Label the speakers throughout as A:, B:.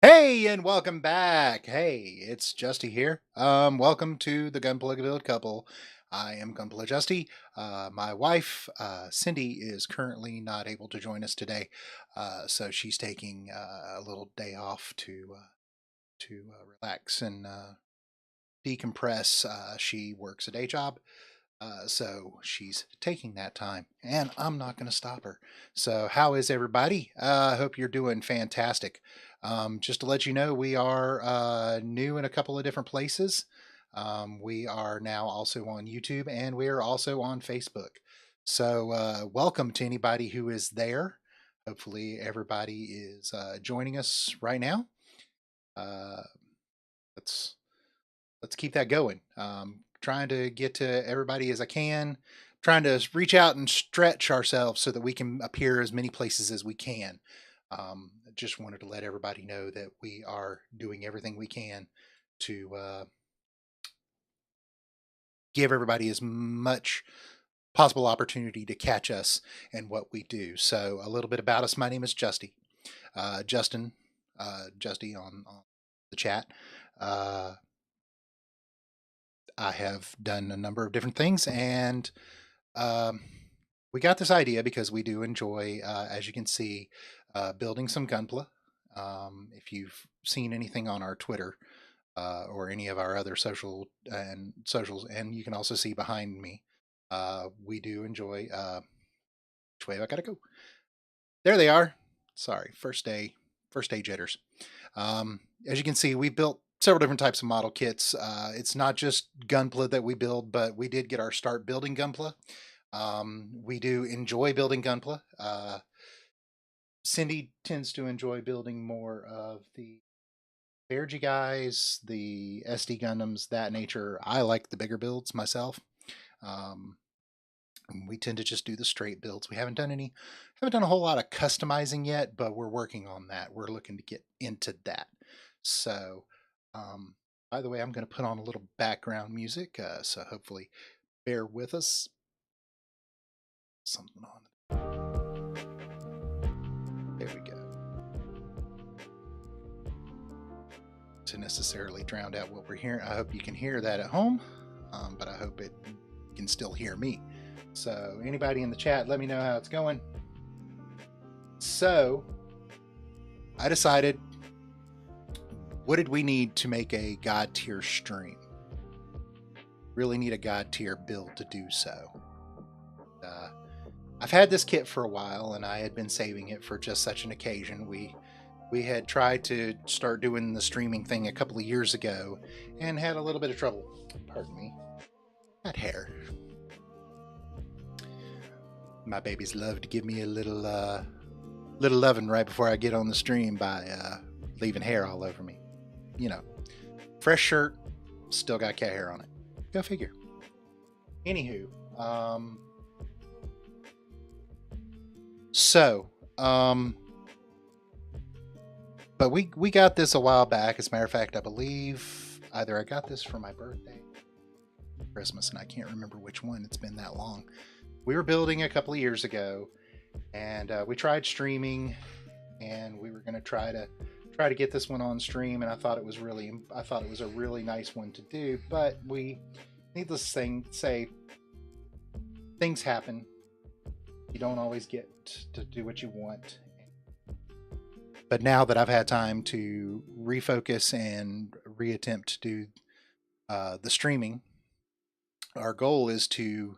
A: Hey, and welcome back. Hey, it's Justy here. Welcome to the Gunpla Build Couple. I am Gunpla Justy. My wife, Cindy, is currently not able to join us today, so she's taking a little day off to relax and decompress. She works a day job, so she's taking that time, and I'm not going to stop her. So, how is everybody? I hope you're doing fantastic. Just to let you know, we are new in a couple of different places. We are now also on YouTube, and we are also on Facebook. So, welcome to anybody who is there. Hopefully, everybody is joining us right now. Uh, let's let's keep that going. Trying to get to everybody as I can, trying to reach out and stretch ourselves so that we can appear as many places as we can. Just wanted to let everybody know that we are doing everything we can to give everybody as much possible opportunity to catch us and what we do. So, a little bit about us. My name is Justy. Justin, Justy on the chat. I have done a number of different things, and um, we got this idea because we do enjoy, as you can see, building some gunpla. If you've seen anything on our Twitter or any of our other socials, and you can also see behind me, we do enjoy. Which way I gotta go? There they are. Sorry, first day jitters. As you can see, we built several different types of model kits. It's not just Gunpla that we build, but we did get our start building Gunpla. We do enjoy building Gunpla. Cindy tends to enjoy building more of the Beargy guys, the SD Gundams, that nature. I like the bigger builds myself. Um, we tend to just do the straight builds. We haven't done a whole lot of customizing yet, but we're working on that. We're looking to get into that. So, um, by the way, I'm going to put on a little background music, so hopefully bear with us. Something on. There we go. To necessarily drown out what we're hearing. I hope you can hear that at home, but I hope it can still hear me. So, anybody in the chat, let me know how it's going. So, I decided, what did we need to make a God tier stream? Really need a God tier build to do so. I've had this kit for a while, and I had been saving it for just such an occasion. We had tried to start doing the streaming thing a couple of years ago, and had a little bit of trouble. Pardon me. That hair. My babies love to give me a little loving right before I get on the stream by leaving hair all over me. You know, fresh shirt, still got cat hair on it. Go figure. Anywho, but we got this a while back. As a matter of fact, I believe either I got this for my birthday, Christmas, and I can't remember which one. It's been that long. We were building a couple of years ago, and we tried streaming, and we were going to try to get this one on stream, and I thought it was a really nice one to do. But needless to say, things happen. You don't always get to do what you want. But now that I've had time to refocus and reattempt to do the streaming, our goal is to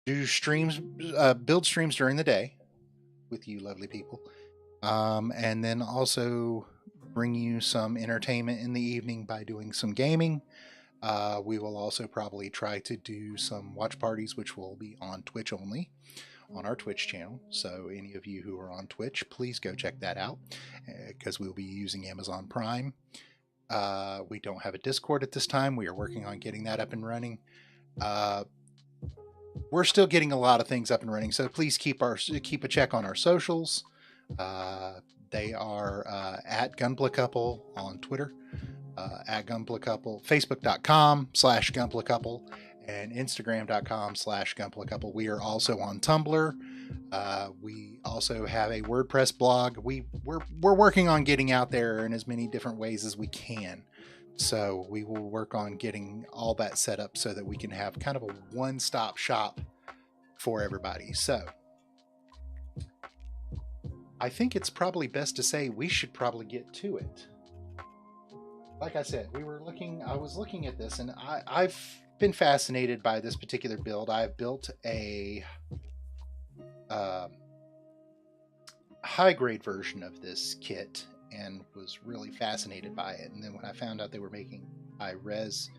A: do streams, build streams during the day with you lovely people, and then also bring you some entertainment in the evening by doing some gaming. We will also probably try to do some watch parties, which will be on Twitch only, on our Twitch channel. So any of you who are on Twitch, please go check that out, because we'll be using Amazon Prime. We don't have a Discord at this time. We are working on getting that up and running. We're still getting a lot of things up and running, so please keep a check on our socials. They are at Gunpla Couple on Twitter, at Gunpla Couple, Facebook.com/Gunpla Couple, and Instagram.com/Gunpla Couple. We are also on Tumblr. We also have a WordPress blog. We're working on getting out there in as many different ways as we can. So we will work on getting all that set up so that we can have kind of a one-stop shop for everybody. So I think it's probably best to say we should probably get to it. Like I said, I was looking at this, and I've been fascinated by this particular build. I've built a high grade version of this kit and was really fascinated by it. And then when I found out they were making high res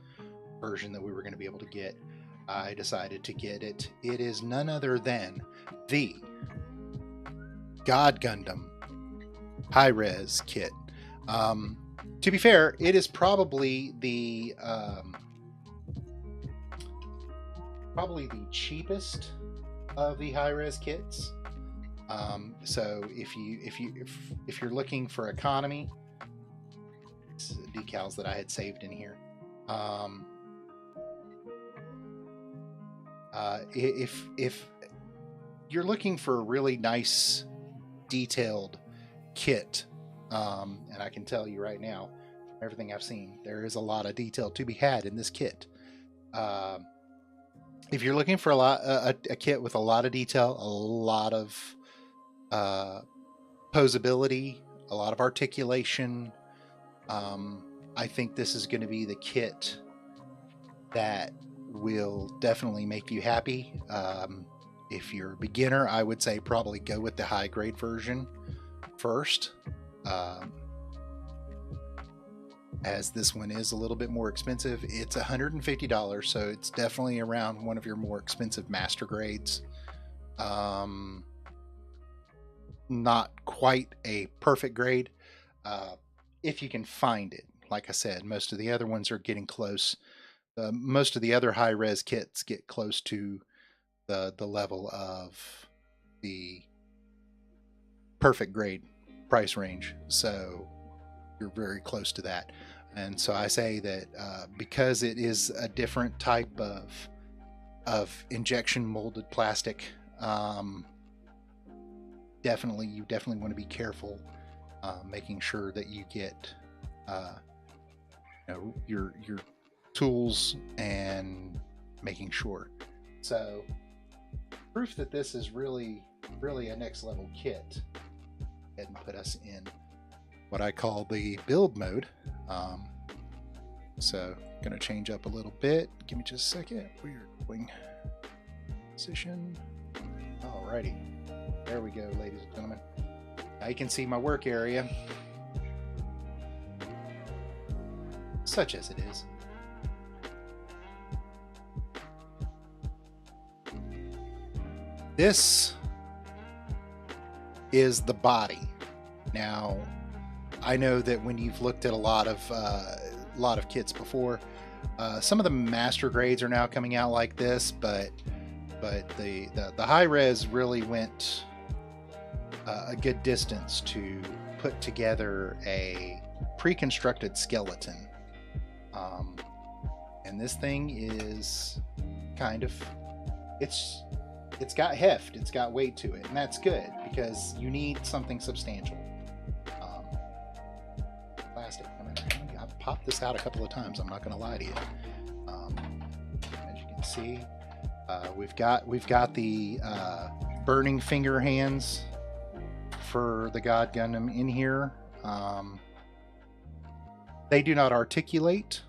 A: version that we were going to be able to get, I decided to get it. It is none other than the God Gundam high res kit. To be fair, it is probably the cheapest of the high res kits. So if you're looking for economy, decals that I had saved in here. If you're looking for a really nice detailed kit, and I can tell you right now, from everything I've seen, there is a lot of detail to be had in this kit. If you're looking for a kit with a lot of detail, a lot of posability, a lot of articulation, I think this is going to be the kit that will definitely make you happy. If you're a beginner, I would say probably go with the high grade version first, as this one is a little bit more expensive. It's $150, so it's definitely around one of your more expensive master grades. Not quite a perfect grade, if you can find it. Like I said, most of the other ones are getting close. Most of the other high res kits get close to the level of the perfect grade price range, so you're very close to that. And so I say that because it is a different type of injection molded plastic, you definitely want to be careful, making sure that you get your tools and making sure. So proof that this is really a next level kit. Go ahead and put us in what I call the build mode. So gonna change up a little bit. Give me just a second. We're going position. Alrighty. There we go, ladies and gentlemen. Now you can see my work area, such as it is. This is the body. Now, I know that when you've looked at a lot of kits before, some of the master grades are now coming out like this, but the high res really went a good distance to put together a pre-constructed skeleton. And this thing is kind of, it's got heft, it's got weight to it, and that's good because you need something substantial. Plastic. I've popped this out a couple of times. I'm not going to lie to you. As you can see, we've got the burning finger hands for the God Gundam in here. They do not articulate,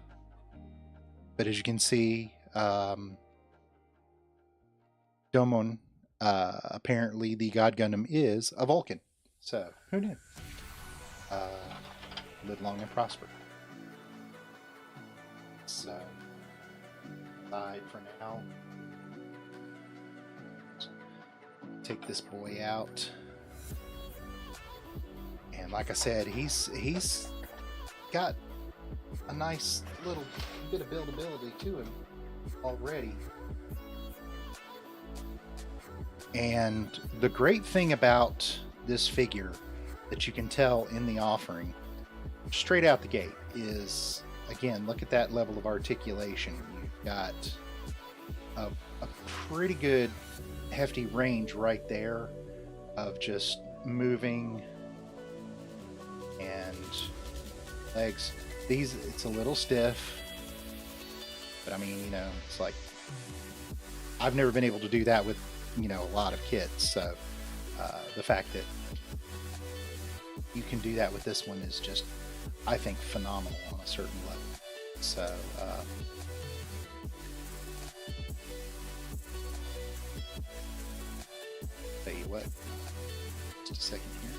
A: but as you can see, Domon, apparently the God Gundam is a Vulcan. So, who knew? Live long and prosper. So, bye for now. Take this boy out. And like I said, he's got a nice little bit of buildability to him already. And the great thing about this figure that you can tell in the offering straight out the gate is, again, look at that level of articulation. You've got a pretty good hefty range right there of just moving and legs. It's a little stiff, but I mean, it's like I've never been able to do that with, a lot of kids. So the fact that you can do that with this one is just, I think, phenomenal on a certain level. So tell you what, just a second here.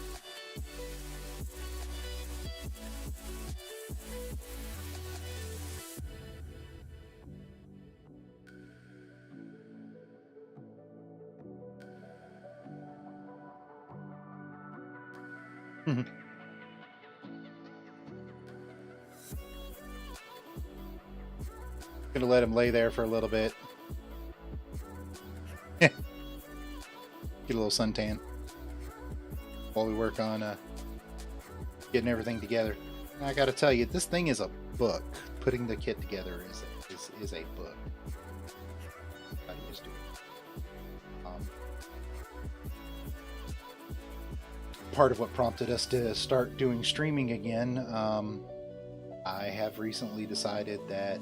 A: Gonna let him lay there for a little bit. Get a little suntan while we work on getting everything together. And I gotta tell you, this thing is a book. Putting the kit together is a book. How do you just do it? Part of what prompted us to start doing streaming again, I have recently decided that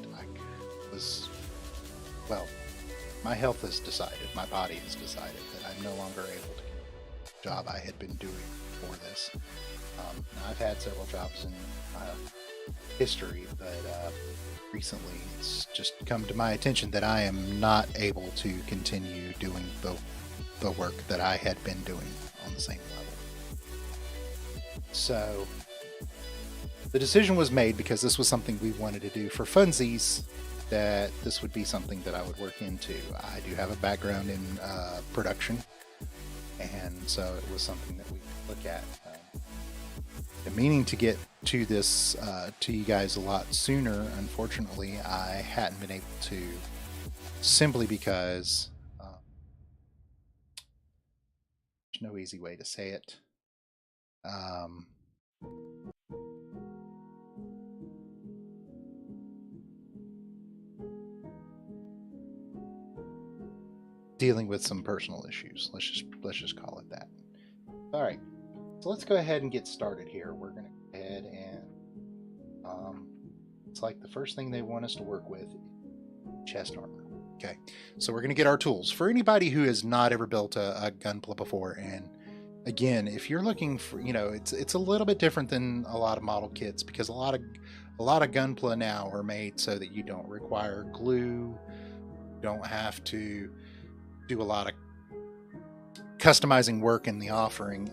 A: my health has decided, my body has decided that I'm no longer able to do the job I had been doing for this. Now I've had several jobs in my history, but recently it's just come to my attention that I am not able to continue doing the work that I had been doing on the same level. So the decision was made, because this was something we wanted to do for funsies, that this would be something that I would work into. I do have a background in production, and so it was something that we could look at. I'm meaning to get to this to you guys a lot sooner. Unfortunately, I hadn't been able to, simply because there's no easy way to say it. Dealing with some personal issues. Let's just call it that. All right, so let's go ahead and get started here. We're going to go ahead and it's like the first thing they want us to work with, chest armor. Okay, so we're going to get our tools. For anybody who has not ever built a Gunpla before, and again, if you're looking for, it's a little bit different than a lot of model kits, because a lot of Gunpla now are made so that you don't require glue, you don't have to do a lot of customizing work in the offering.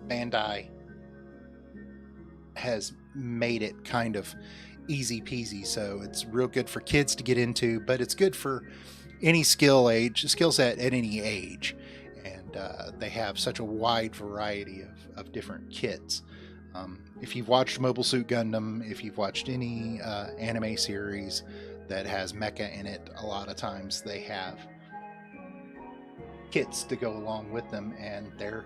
A: Bandai has made it kind of easy peasy, so it's real good for kids to get into, but it's good for any skill set at any age. And they have such a wide variety of different kits. If you've watched Mobile Suit Gundam, if you've watched any anime series that has mecha in it, a lot of times they have kits to go along with them, and they're,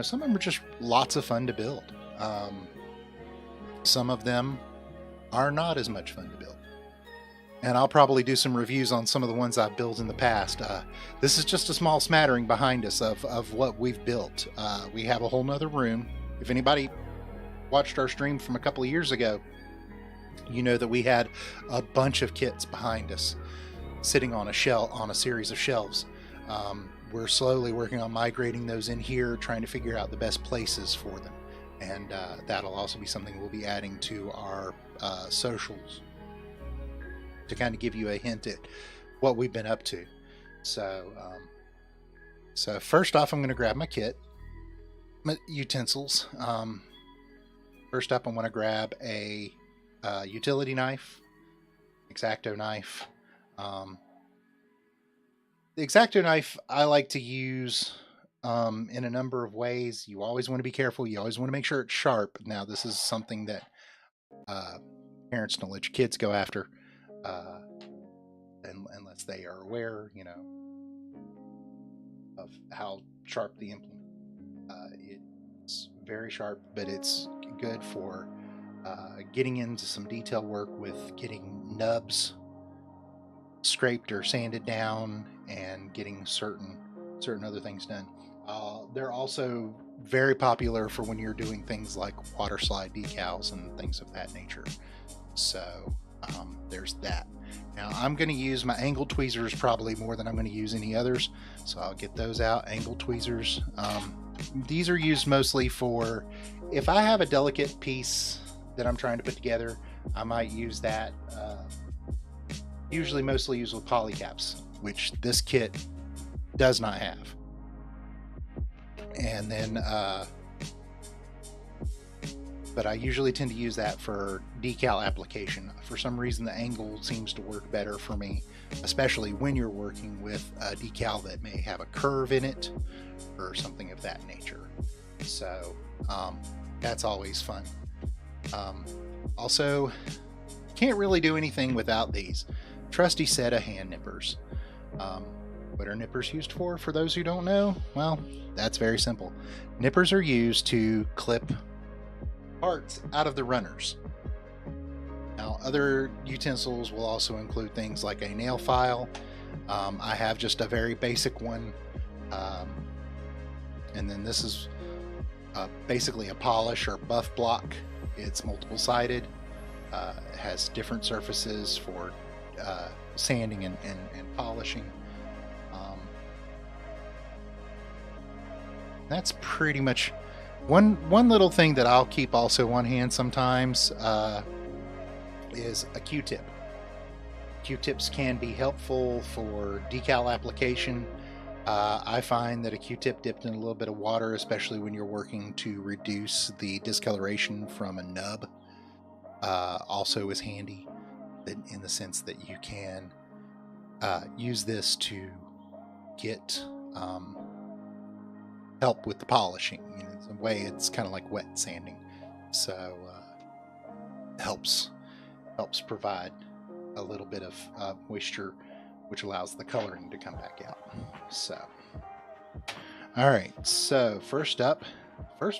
A: some of them are just lots of fun to build. Some of them are not as much fun to build, and I'll probably do some reviews on some of the ones I've built in the past. This is just a small smattering behind us of what we've built. We have a whole nother room. If anybody watched our stream from a couple of years ago, you know that we had a bunch of kits behind us sitting on a series of shelves. We're slowly working on migrating those in here, trying to figure out the best places for them. And that'll also be something we'll be adding to our socials to kind of give you a hint at what we've been up to. So first off, I'm going to grab my kit, my utensils. First up, I'm going to grab a utility knife, X-Acto knife. The X-Acto knife I like to use in a number of ways. You always want to be careful. You always want to make sure it's sharp. Now, this is something that parents don't let your kids go after unless they are aware, of how sharp the implement. It's very sharp, but it's good for getting into some detail work with getting nubs scraped or sanded down and getting certain other things done. They're also very popular for when you're doing things like water slide decals and things of that nature. So there's that. Now I'm going to use my angled tweezers probably more than I'm going to use any others, so I'll get those out. Angled tweezers. These are used mostly for if I have a delicate piece that I'm trying to put together, I might use that. Usually mostly used with polycaps, which this kit does not have. And then but I usually tend to use that for decal application. For some reason, the angle seems to work better for me, especially when you're working with a decal that may have a curve in it or something of that nature. So that's always fun. Also, can't really do anything without these trusty set of hand nippers. What are nippers used for those who don't know? Well, that's very simple. Nippers are used to clip parts out of the runners. Now, other utensils will also include things like a nail file. I have just a very basic one. And then this is basically a polish or buff block. It's multiple sided. It has different surfaces for sanding and polishing. That's pretty much one little thing that I'll keep also on hand sometimes is a Q-tip. Q-tips can be helpful for decal application. I find that a Q-tip dipped in a little bit of water, especially when you're working to reduce the discoloration from a nub, also is handy in the sense that you can use this to get help with the polishing. You know, in a way, it's kind of like wet sanding, so helps provide a little bit of moisture, which allows the coloring to come back out. So, all right. So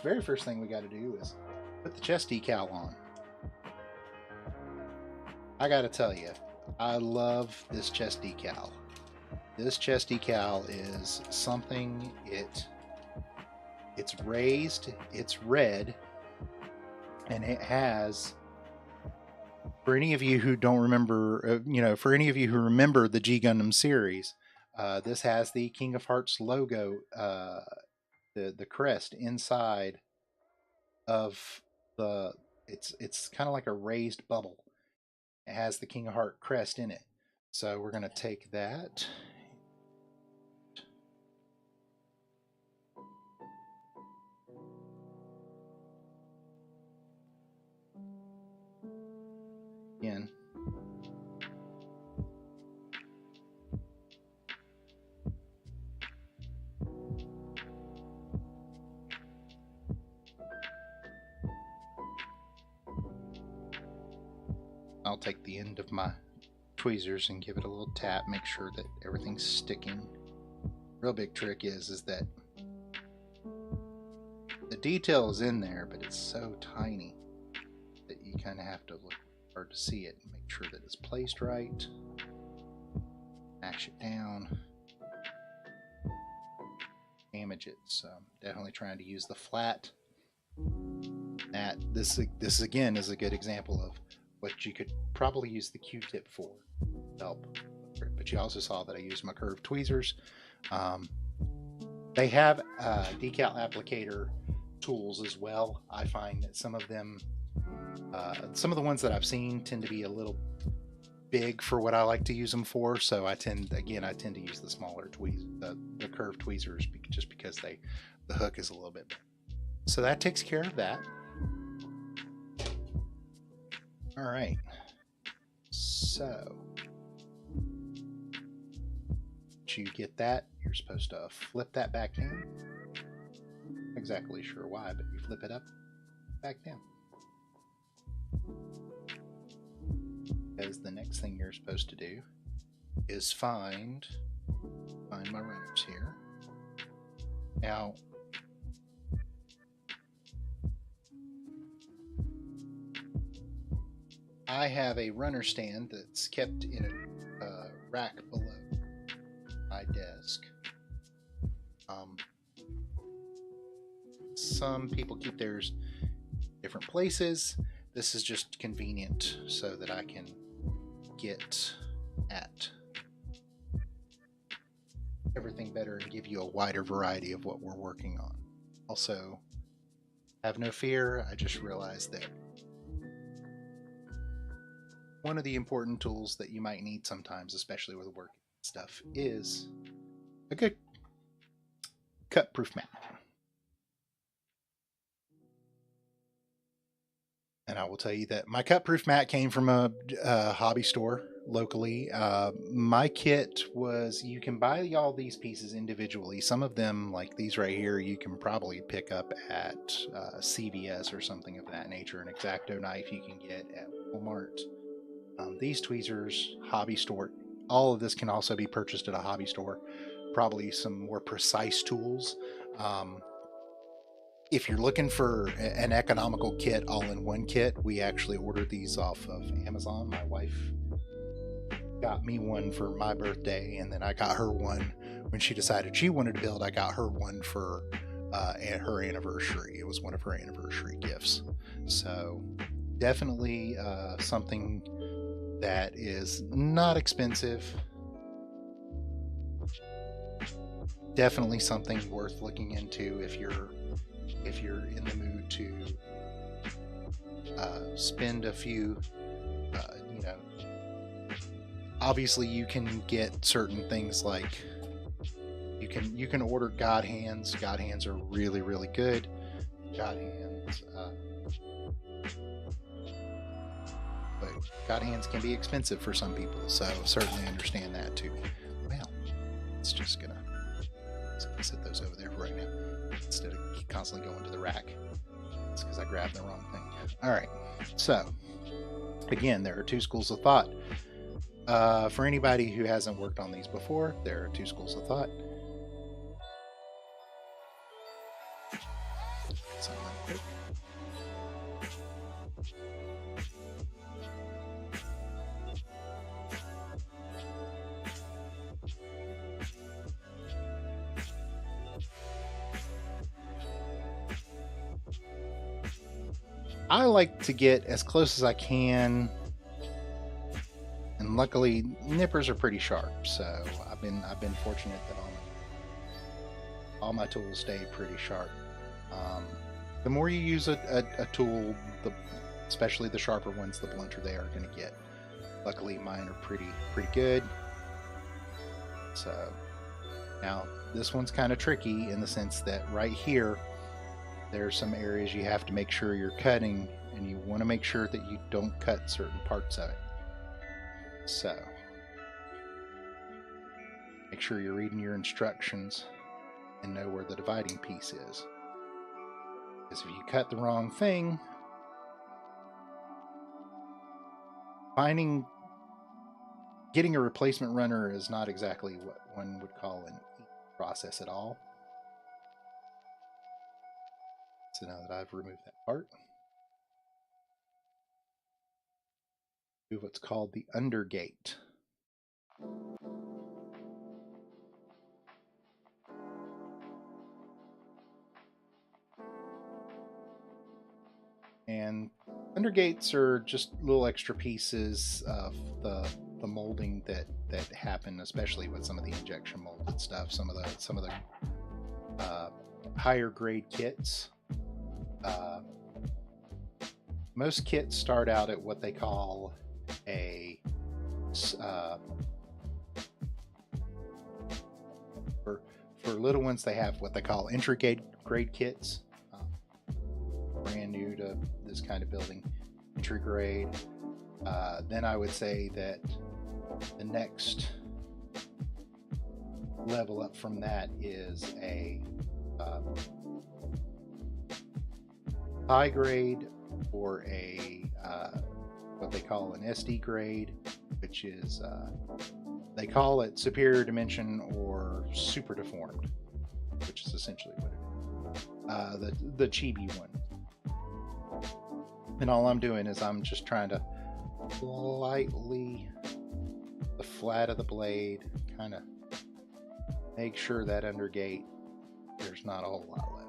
A: very first thing we got to do is put the chest decal on. I got to tell you, I love this chest decal. This chest decal is something. It's raised, it's red, and it has, for any of you who don't remember, for any of you who remember the G Gundam series, this has the King of Hearts logo, the crest inside of the, it's kind of like a raised bubble. It has the King of Heart crest in it. So we're going to take that. Again. I'll take the end of my tweezers and give it a little tap, make sure that everything's sticking. Real big trick is that the detail is in there, but it's so tiny that you kind of have to look hard to see it and make sure that it's placed right. Mash it down. Damage it. So I'm definitely trying to use the flat. This again is a good example of what you could probably use the Q-tip for help. But you also saw that I used my curved tweezers. They have decal applicator tools as well. I find that some of them, some of the ones that I've seen tend to be a little big for what I like to use them for. So I tend to use the smaller the curved tweezers, just because the hook is a little bit big. So that takes care of that. All right. So once you get that, you're supposed to flip that back down. Not exactly sure why, but you flip it up, back down. Because the next thing you're supposed to do is find my runners here. Now, I have a runner stand that's kept in a rack below my desk. Some people keep theirs different places. This is just convenient so that I can get at everything better and give you a wider variety of what we're working on. Also, have no fear, I just realized that one of the important tools that you might need sometimes, especially with work stuff, is a good cut-proof mat. And I will tell you that my cut-proof mat came from a hobby store locally. My kit was, you can buy all these pieces individually. Some of them, like these right here, you can probably pick up at CVS or something of that nature. An X-Acto knife you can get at Walmart. These tweezers, hobby store. All of this can also be purchased at a hobby store. Probably some more precise tools. If you're looking for an economical kit, all-in-one kit, we actually ordered these off of Amazon. My wife got me one for my birthday, and then I got her one when she decided she wanted to build. I got her one for her anniversary. It was one of her anniversary gifts. So definitely something that is not expensive. Definitely something worth looking into if you're in the mood to spend a few, obviously you can get certain things like you can order God hands. God hands are really, really good. God hands, but God hands can be expensive for some people, so certainly understand that too. Well, it's just gonna set those over there for right now instead of constantly going to the rack. It's because I grabbed the wrong thing. All right, so again, there are two schools of thought. For anybody who hasn't worked on these before, there are two schools of thought. I like to get as close as I can, and luckily nippers are pretty sharp, so I've been fortunate that all my tools stay pretty sharp. The more you use a tool, especially the sharper ones, the blunter they are going to get. Luckily mine are pretty good. So now this one's kind of tricky in the sense that right here there's some areas you have to make sure you're cutting, and you want to make sure that you don't cut certain parts of it. So make sure you're reading your instructions and know where the dividing piece is. Because if you cut the wrong thing, getting a replacement runner is not exactly what one would call an easy process at all. So now that I've removed that part, do what's called the undergate. And undergates are just little extra pieces of the molding that happen, especially with some of the injection molded stuff. Some of the higher grade kits. Most kits start out at what they call for little ones, they have what they call entry grade kits. Brand new to this kind of building, entry grade. Then I would say that the next level up from that is a high grade, or a what they call an SD grade, which is they call it superior dimension or super deformed, which is essentially what it is. The chibi one. And all I'm doing is I'm just trying to lightly the flat of the blade, kind of make sure that under gate there's not a whole lot left.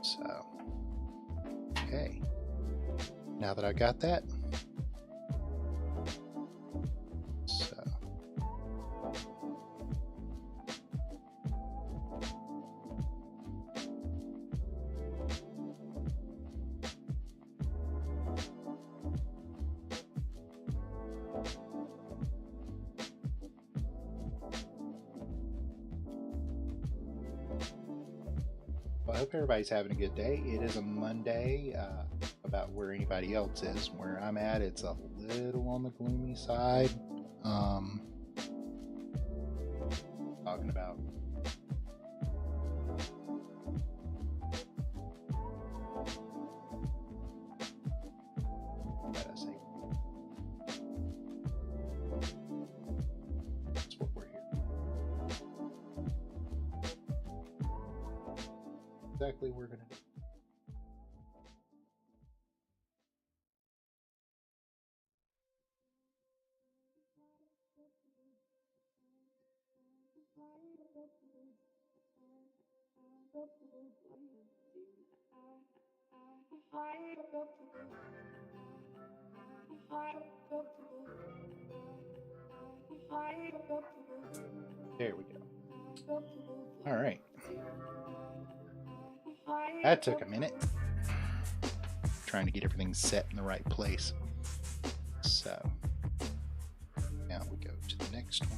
A: So, okay. Now that I got that, so I hope everybody's having a good day. It is a Monday. About where anybody else is, where I'm at, it's a little on the gloomy side. Talking about what did I say? That's what we're here. Exactly what we're gonna do. There we go. All right. That took a minute. Trying to get everything set in the right place. So now we go to the next one.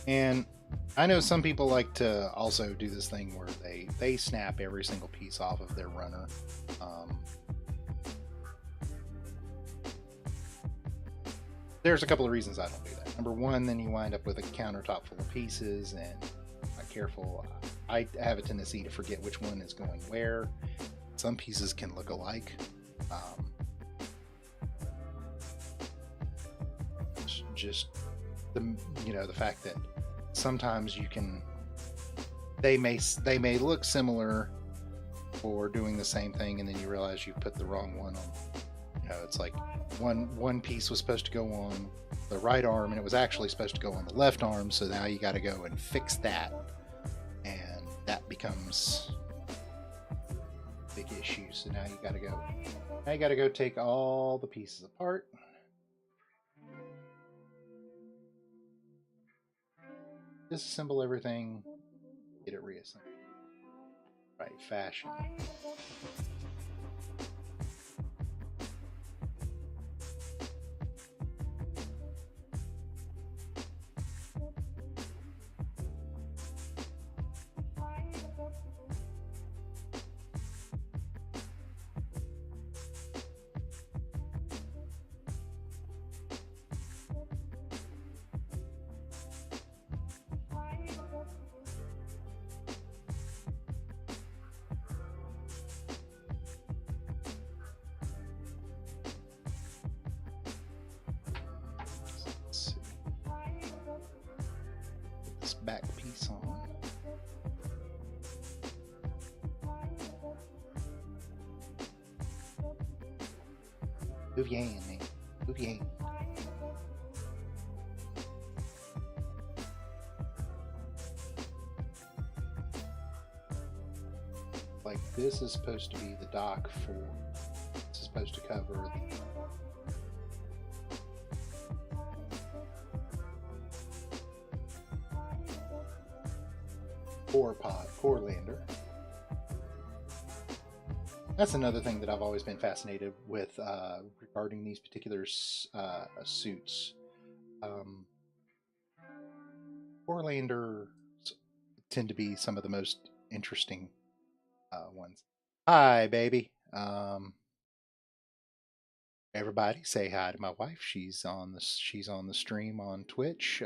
A: And I know some people like to also do this thing where they snap every single piece off of their runner. There's a couple of reasons I don't do that. Number one, then you wind up with a countertop full of pieces, and not careful. I have a tendency to forget which one is going where. Some pieces can look alike. Just the fact that sometimes they may look similar or doing the same thing, and then you realize you put the wrong one on. It's like one piece was supposed to go on the right arm and it was actually supposed to go on the left arm, so now you got to go and fix that, and that becomes a big issue. So now you got to go take all the pieces apart, disassemble everything, get it reassembled right fashion. Back piece on. Move your hand, man. Move your hand. Like this is supposed to be the dock for. This is supposed to cover the. Core lander. That's another thing that I've always been fascinated with regarding these particular suits. Core landers tend to be some of the most interesting ones. Hi, baby. Everybody, say hi to my wife. She's on the stream on Twitch.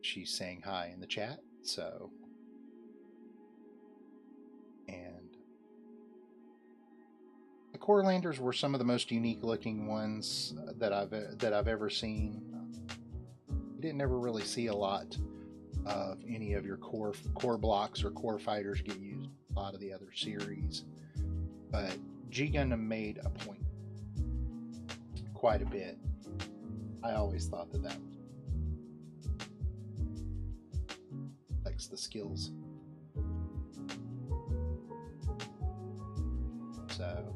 A: She's saying hi in the chat. So, and Corelanders were some of the most unique looking ones that I've ever seen. You didn't ever really see a lot of any of your core blocks or core fighters get used in a lot of the other series, but G Gundam made a point quite a bit. I always thought that affects the skills. So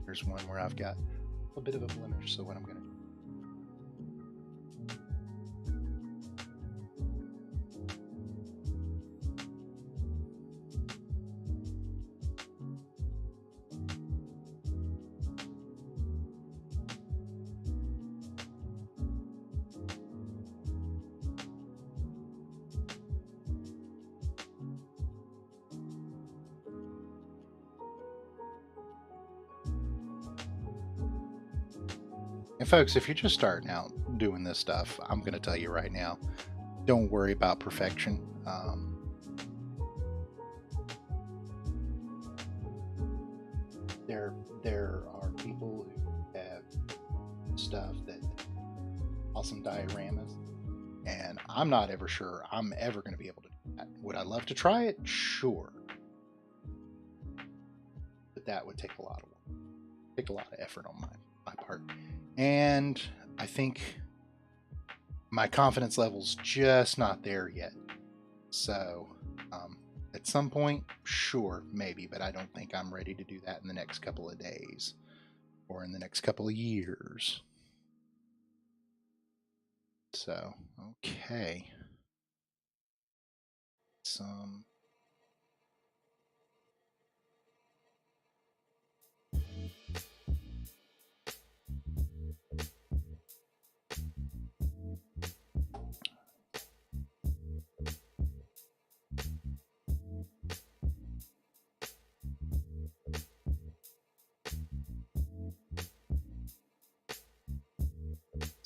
A: here's one where I've got a bit of a blemish, so what I'm going to do. And folks, if you're just starting out doing this stuff, I'm going to tell you right now, don't worry about perfection. There are people who have stuff that awesome dioramas, and I'm not ever sure I'm ever going to be able to do that. Would I love to try it? Sure, but that would take a lot of effort on my part. And I think my confidence level's just not there yet. So at some point, sure, maybe, but I don't think I'm ready to do that in the next couple of days or in the next couple of years. So, okay.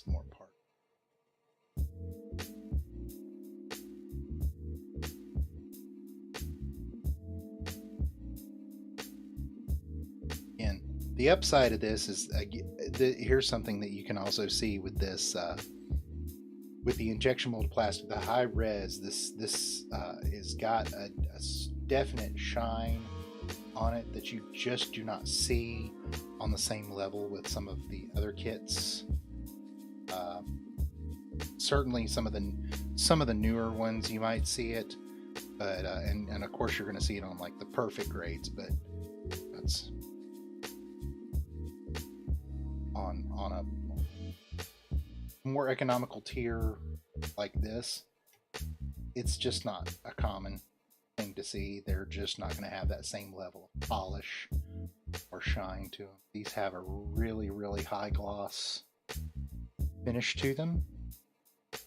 A: More part. And the upside of this is here's something that you can also see with this with the injection molded plastic, the high res. This is got a definite shine on it that you just do not see on the same level with some of the other kits. Certainly some of the newer ones you might see it, but and of course you're going to see it on like the perfect grades, but that's on a more economical tier like this. It's just not a common thing to see. They're just not going to have that same level of polish or shine to them. These have a really, really high gloss finish to them,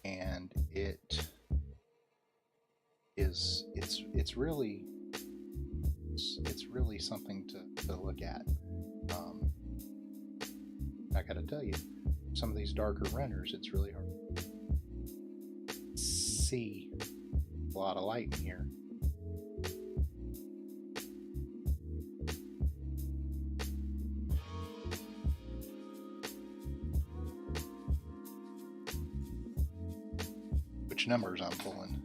A: and it's really something to look at. I gotta tell you, some of these darker renders, it's really hard to see a lot of light in here. Which numbers I'm pulling.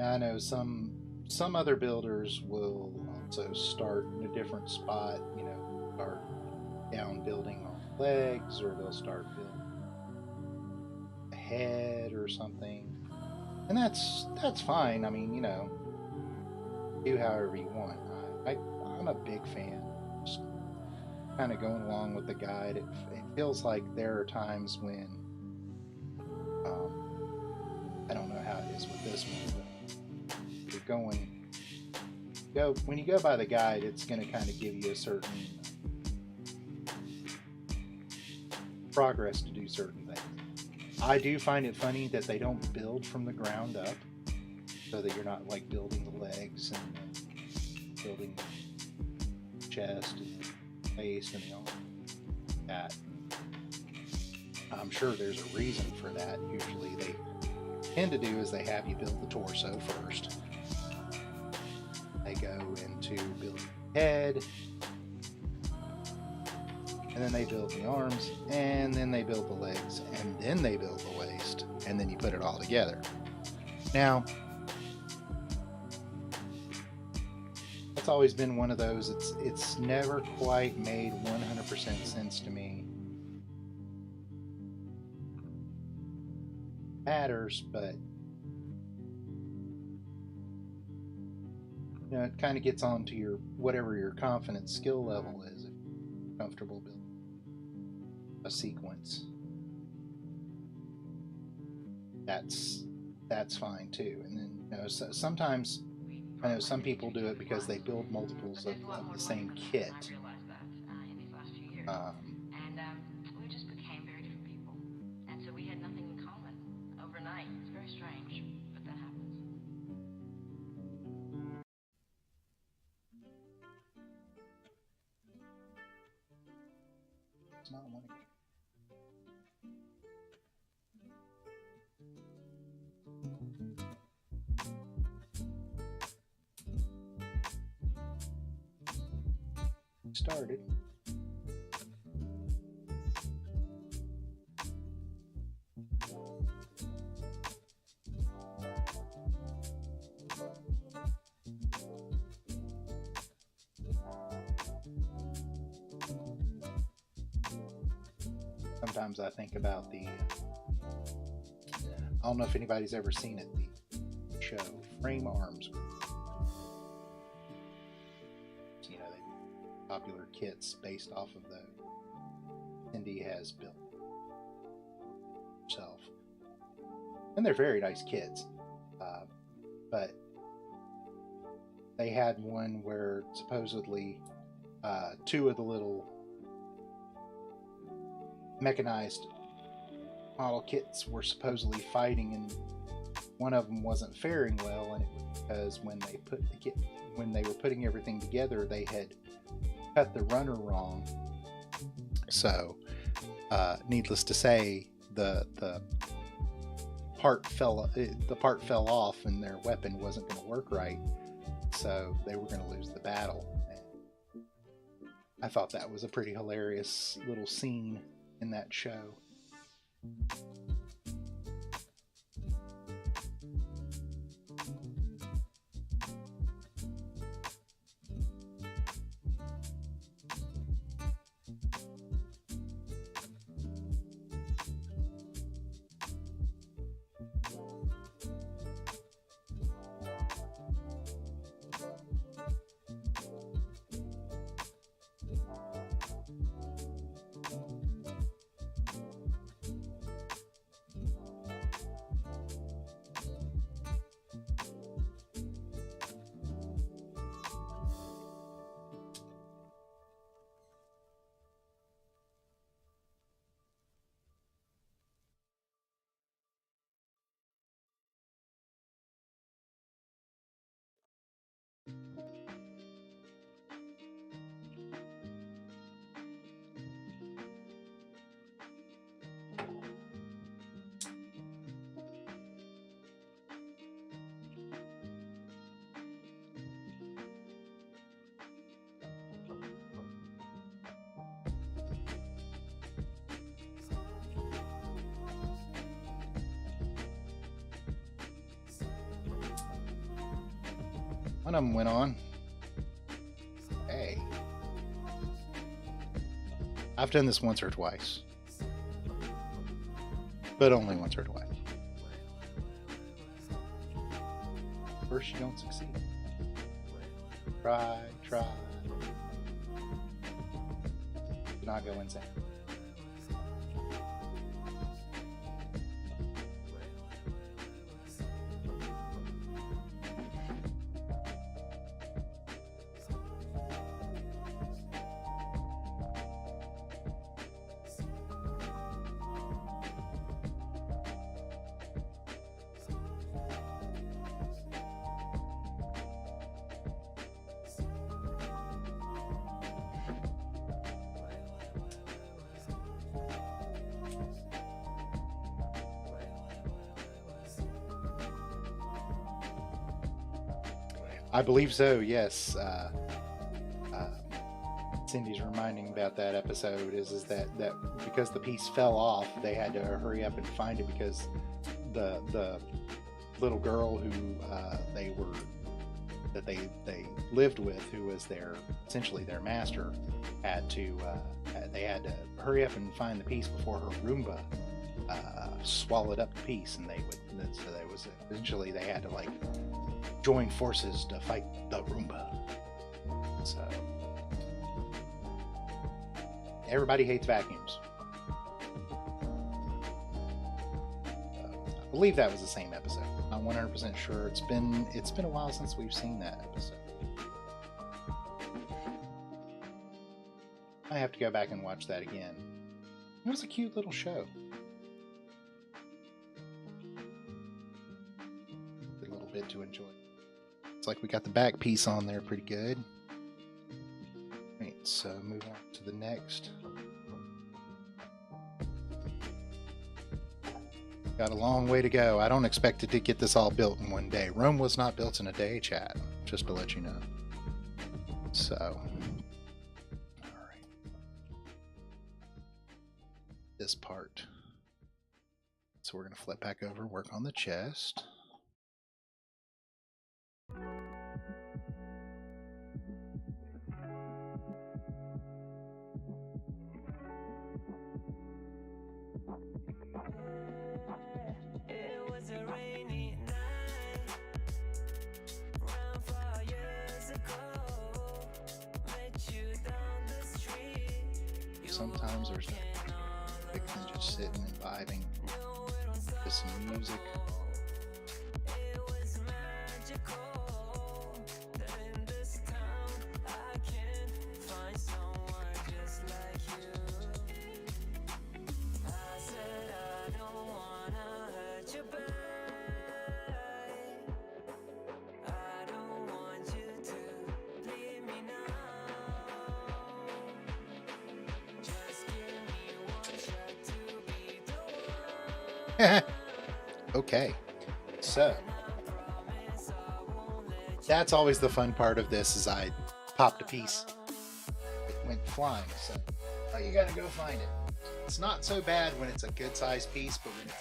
A: I know some other builders will also start in a different spot, you know, start down building on legs, or they'll start building a head or something. And that's fine. I mean, you know, do however you want. I'm a big fan. Just kind of going along with the guide. It feels like there are times when I don't know how it is with this one, but you're when you go by the guide, it's going to kind of give you a certain progress to do certain things. I do find it funny that they don't build from the ground up, so that you're not like building the legs and building the chest and the waist and the arm. That I'm sure there's a reason for that. Usually they tend to do is they have you build the torso first. They go into building the head, and then they build the arms, and then they build the legs, and then they build the waist, and then you put it all together. Now, it's always been one of those, it's never quite made 100% sense to me. Matters, but you know, it kind of gets on to your whatever your confidence skill level is. If you're comfortable building a sequence, that's fine too. And then, you know, sometimes I know some people do it because they build multiples of the same kit.
B: We just became very different people, and so we had nothing in common overnight. It's very strange, but that happens.
A: It's not one again. Started. Sometimes I think about I don't know if anybody's ever seen it, the show Frame Arms. You know, they popular kits based off of the Cindy has built herself, and they're very nice kits. But they had one where supposedly two of the little mechanized model kits were supposedly fighting, and one of them wasn't faring well, and it was because when they were putting everything together, they had cut the runner wrong. So needless to say, the part fell off, and their weapon wasn't going to work right, so they were going to lose the battle. And I thought that was a pretty hilarious little scene in that show. One of them went on. Hey. I've done this once or twice. But only once or twice. First you don't succeed. Try. Do not go insane. I believe so, yes. Cindy's reminding about that episode is that because the piece fell off, they had to hurry up and find it because the little girl who they lived with, who was essentially their master, they had to hurry up and find the piece before her Roomba swallowed up the piece, and eventually they had to like join forces to fight the Roomba. So everybody hates vacuums. I believe that was the same episode. Not 100% sure. It's been a while since we've seen that episode. I have to go back and watch that again. It was a cute little show. A little bit to enjoy. It's like we got the back piece on there pretty good. Right, so move on to the next. Got a long way to go. I don't expect it to get this all built in one day. Rome was not built in a day, chat. Just to let you know. So, all right. This part. So we're going to flip back over, work on the chest. Sometimes there's nothing bigger than just sitting and vibing to some music. Okay, so that's always the fun part of this, is I popped a piece. It went flying, so you gotta go find it. It's not so bad when it's a good sized piece, but when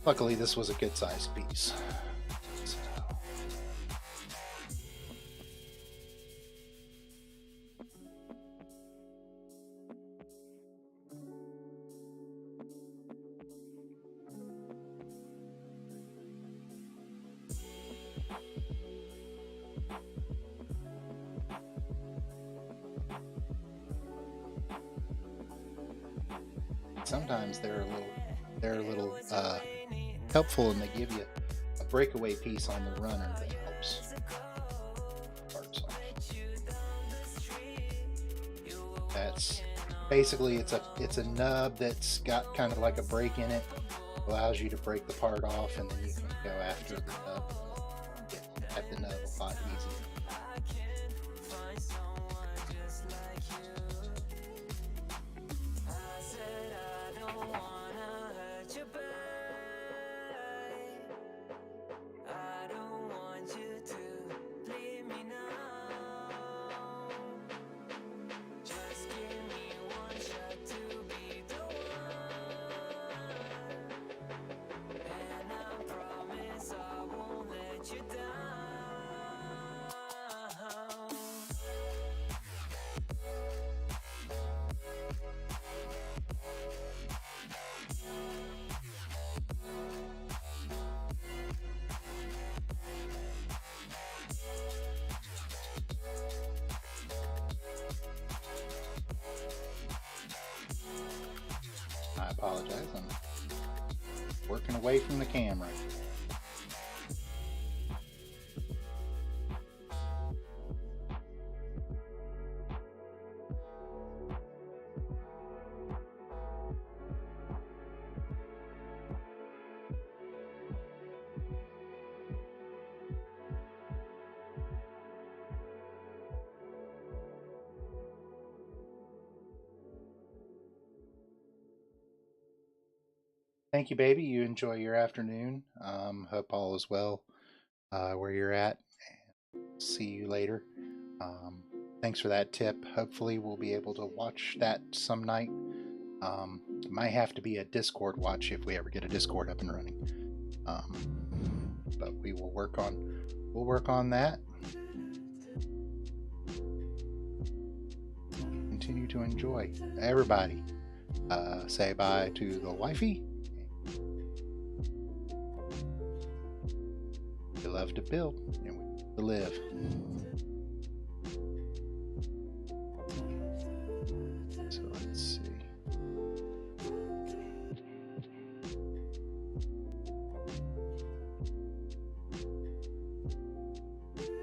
A: luckily this was a good sized piece. Sometimes they're a little helpful, and they give you a breakaway piece on the runner that helps parts off. That's basically it's a nub that's got kind of like a break in it, allows you to break the part off, and then you can go after the nub, get the nub a lot easier. apologize. I'm working away from the camera. Thank you, baby. You enjoy your afternoon. Hope all is well where you're at. See you later. Thanks for that tip. Hopefully, we'll be able to watch that some night. It might have to be a Discord watch if we ever get a Discord up and running. But we will work on that. Continue to enjoy. Everybody, say bye to the wifey. We love to build and we love to live. So let's see.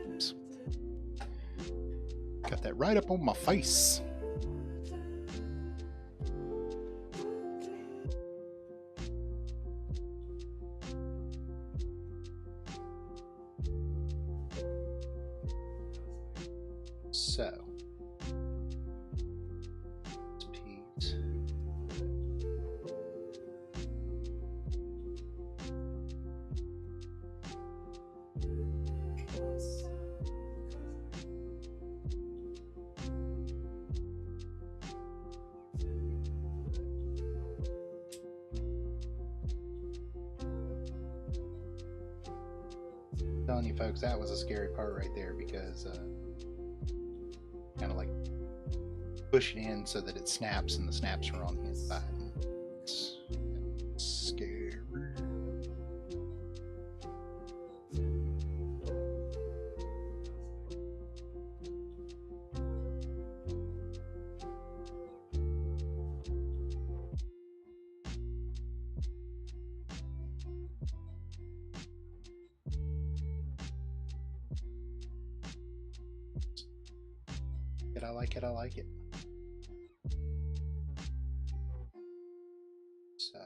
A: Oops. Got that right up on my face. So, Pete. Telling you folks, that was a scary part right there because kind of like push it in so that it snaps and the snaps are on the inside. It's scary. I like it. I like it. So.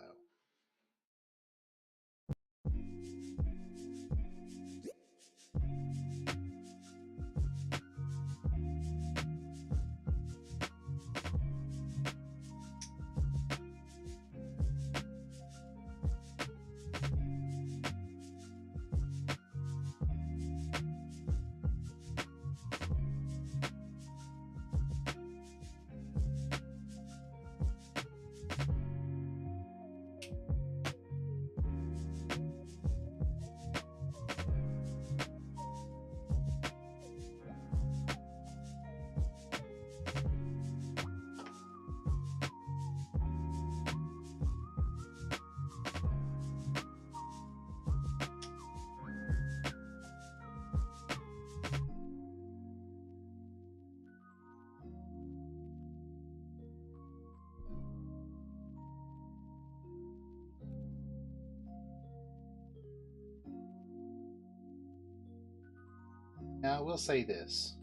A: Now, I will say this,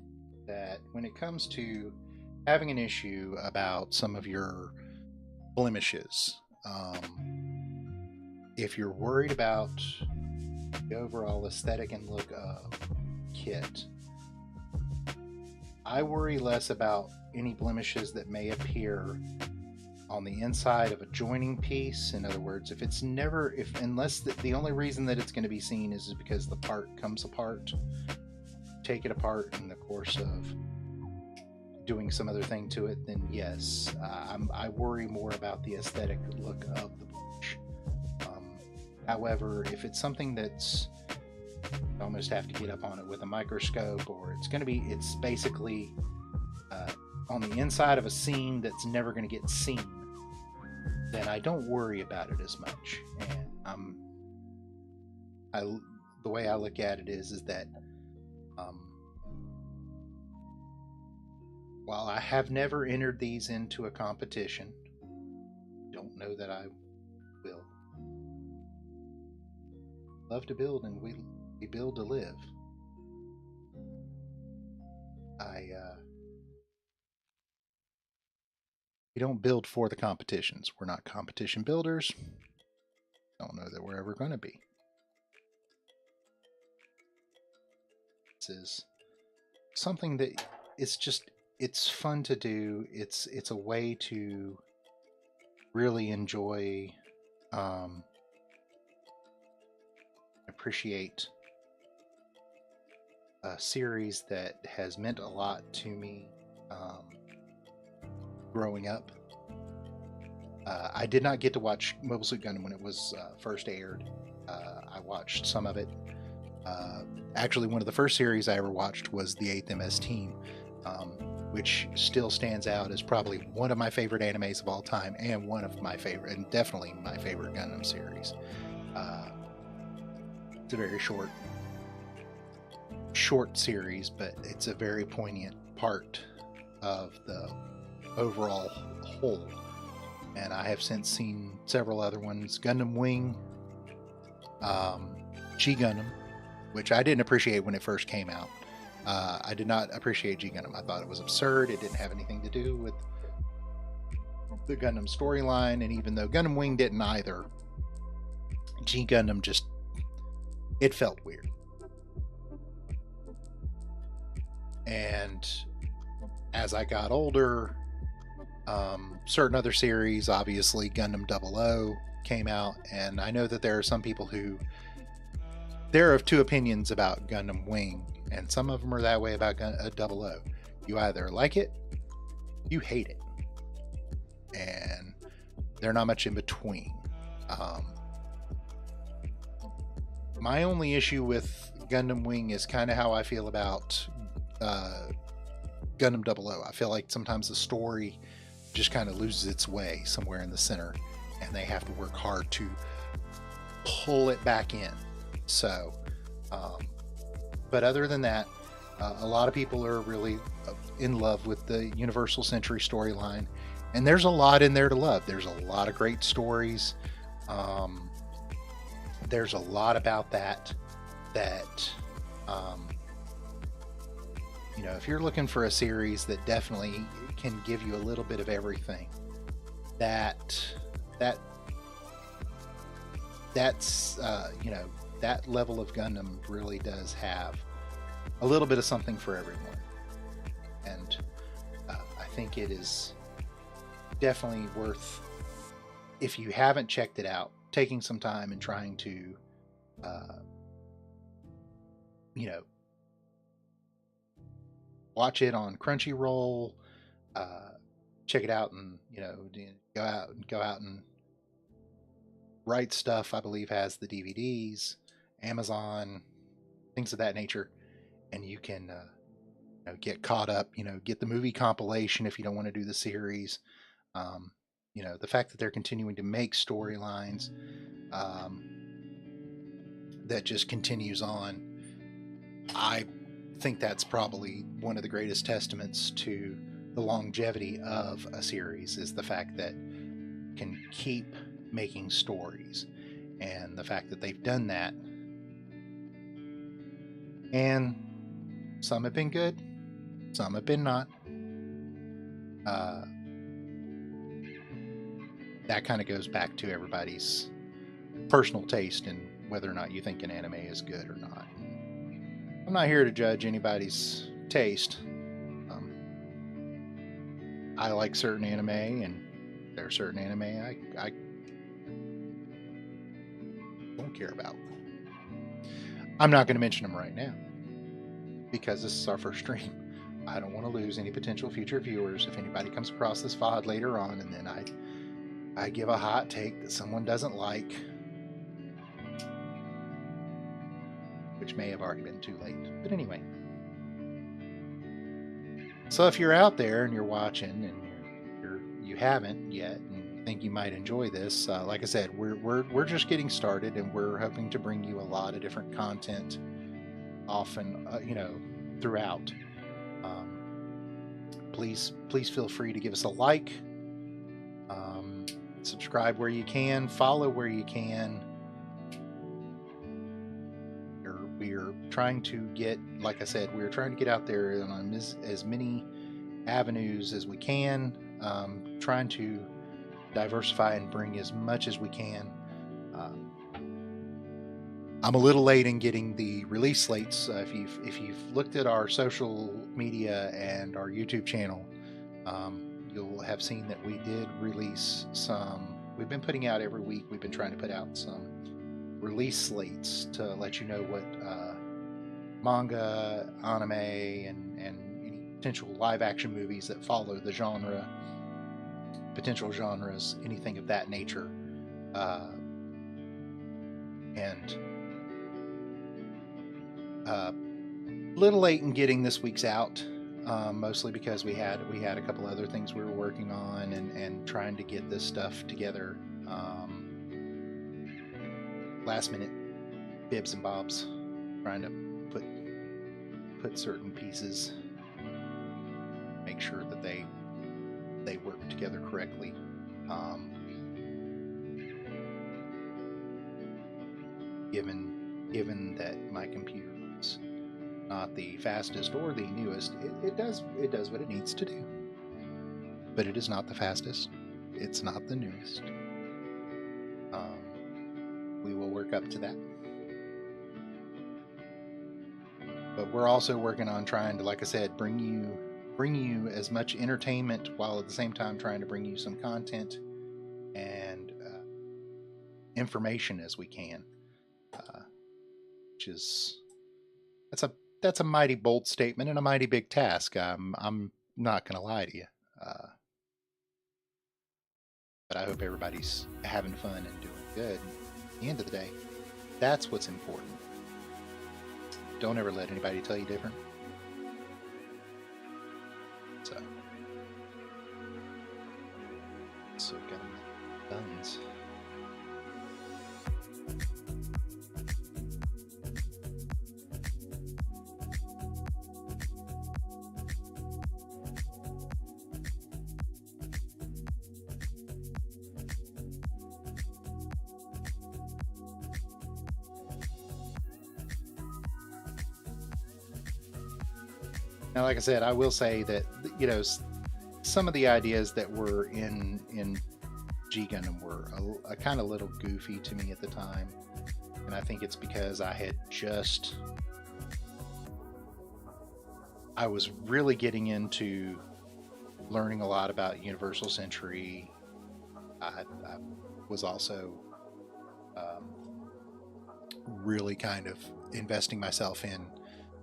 A: that when it comes to having an issue about some of your blemishes, if you're worried about the overall aesthetic and look of kit, I worry less about any blemishes that may appear on the inside of a joining piece. In other words, if it's never, unless the only reason that it's going to be seen is because the part comes apart, take it apart in the course of doing some other thing to it, then yes, I worry more about the aesthetic look of the blemish. However, if it's something that's you almost have to get up on it with a microscope, or it's basically on the inside of a seam that's never going to get seen, then I don't worry about it as much. And the way I look at it is that while I have never entered these into a competition, don't don't know that I will. Love to build, and we build to live. We don't build for the competitions. We're not competition builders. Don't know that we're ever going to be. This is something that it's fun to do. It's a way to really enjoy, appreciate a series that has meant a lot to me growing up. I did not get to watch Mobile Suit Gundam when it was first aired. I watched some of it. Actually, one of the first series I ever watched was the 8th MS Team, which still stands out as probably one of my favorite animes of all time, and one of my favorite, and definitely my favorite Gundam series. It's a very short series, but it's a very poignant part of the overall whole. And I have since seen several other ones. Gundam Wing, G Gundam, which I didn't appreciate when it first came out. I did not appreciate G Gundam. I thought it was absurd. It didn't have anything to do with the Gundam storyline, and even though Gundam Wing didn't either, G Gundam just, it felt weird. And as I got older, certain other series, obviously Gundam 00 came out, and I know that there are some people who, they're of two opinions about Gundam Wing, and some of them are that way about 00. You either like it, you hate it, and they're not much in between. My only issue with Gundam Wing is kind of how I feel about Gundam 00. I feel like sometimes the story just kind of loses its way somewhere in the center, and they have to work hard to pull it back in. So, but other than that, a lot of people are really in love with the Universal Century storyline, and there's a lot in there to love. There's a lot of great stories. There's a lot about that if you're looking for a series that definitely can give you a little bit of everything, that's that level of Gundam really does have a little bit of something for everyone. And I think it is definitely worth, if you haven't checked it out, taking some time and trying to watch it on Crunchyroll, check it out, and go out and Right Stuff, I believe, has the DVDs, Amazon, things of that nature, and you can get caught up, get the movie compilation if you don't want to do the series. The fact that they're continuing to make storylines that just continues on, I think that's probably one of the greatest testaments to the longevity of a series, is the fact that can keep making stories, and the fact that they've done that, and some have been good, some have been not. That kind of goes back to everybody's personal taste and whether or not you think an anime is good or not. I'm not here to judge anybody's taste. I like certain anime, and there are certain anime I don't care about. I'm not going to mention them right now because this is our first stream. I don't want to lose any potential future viewers if anybody comes across this VOD later on and then I give a hot take that someone doesn't like, which may have already been too late. But anyway. So if you're out there and you're watching and you haven't yet and think you might enjoy this, like I said, we're just getting started, and we're hoping to bring you a lot of different content often, throughout. Please feel free to give us a like. subscribe where you can, follow where you can. We're trying to get, like I said, we're trying to get out there on as many avenues as we can, trying to diversify and bring as much as we can. I'm a little late in getting the release slates. If you've looked at our social media and our YouTube channel, you'll have seen that we did release some. We've been putting out every week. We've been trying to put out some release slates to let you know what manga, anime, and any potential live action movies that follow the genre, potential genres, anything of that nature. And little late in getting this week's out, mostly because we had a couple other things we were working on and trying to get this stuff together. Last minute bibs and bobs, trying to put certain pieces, make sure that they work together correctly. Given that my computer is not the fastest or the newest, it does what it needs to do, but it is not the fastest. It's not the newest. We will work up to that. But we're also working on trying to, like I said, bring you as much entertainment while at the same time trying to bring you some content and information as we can. Which is that's a mighty bold statement and a mighty big task. I'm not gonna lie to you. But I hope everybody's having fun and doing good. At the end of the day, that's what's important. Don't ever let anybody tell you different. So got guns. Now, like I said, I will say that, you know, some of the ideas that were in G Gundam were a kind of little goofy to me at the time, and I think it's because I was really getting into learning a lot about Universal Century. I was also really kind of investing myself in,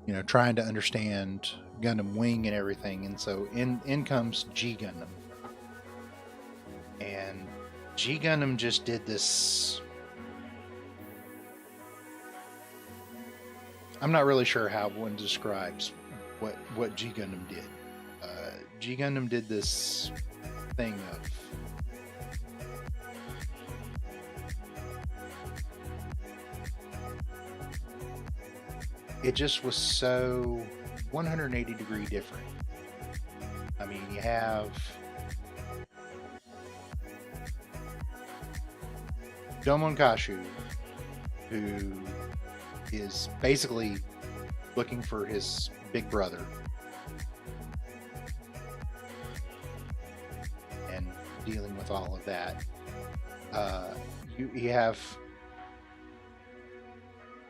A: you know, trying to understand Gundam Wing and everything. And so in comes G Gundam. And G Gundam just did this. I'm not really sure how one describes what G Gundam did. G Gundam did this thing of it just was so 180 degree different. I mean, you have Domon Kashu, who is basically looking for his big brother and dealing with all of that. You have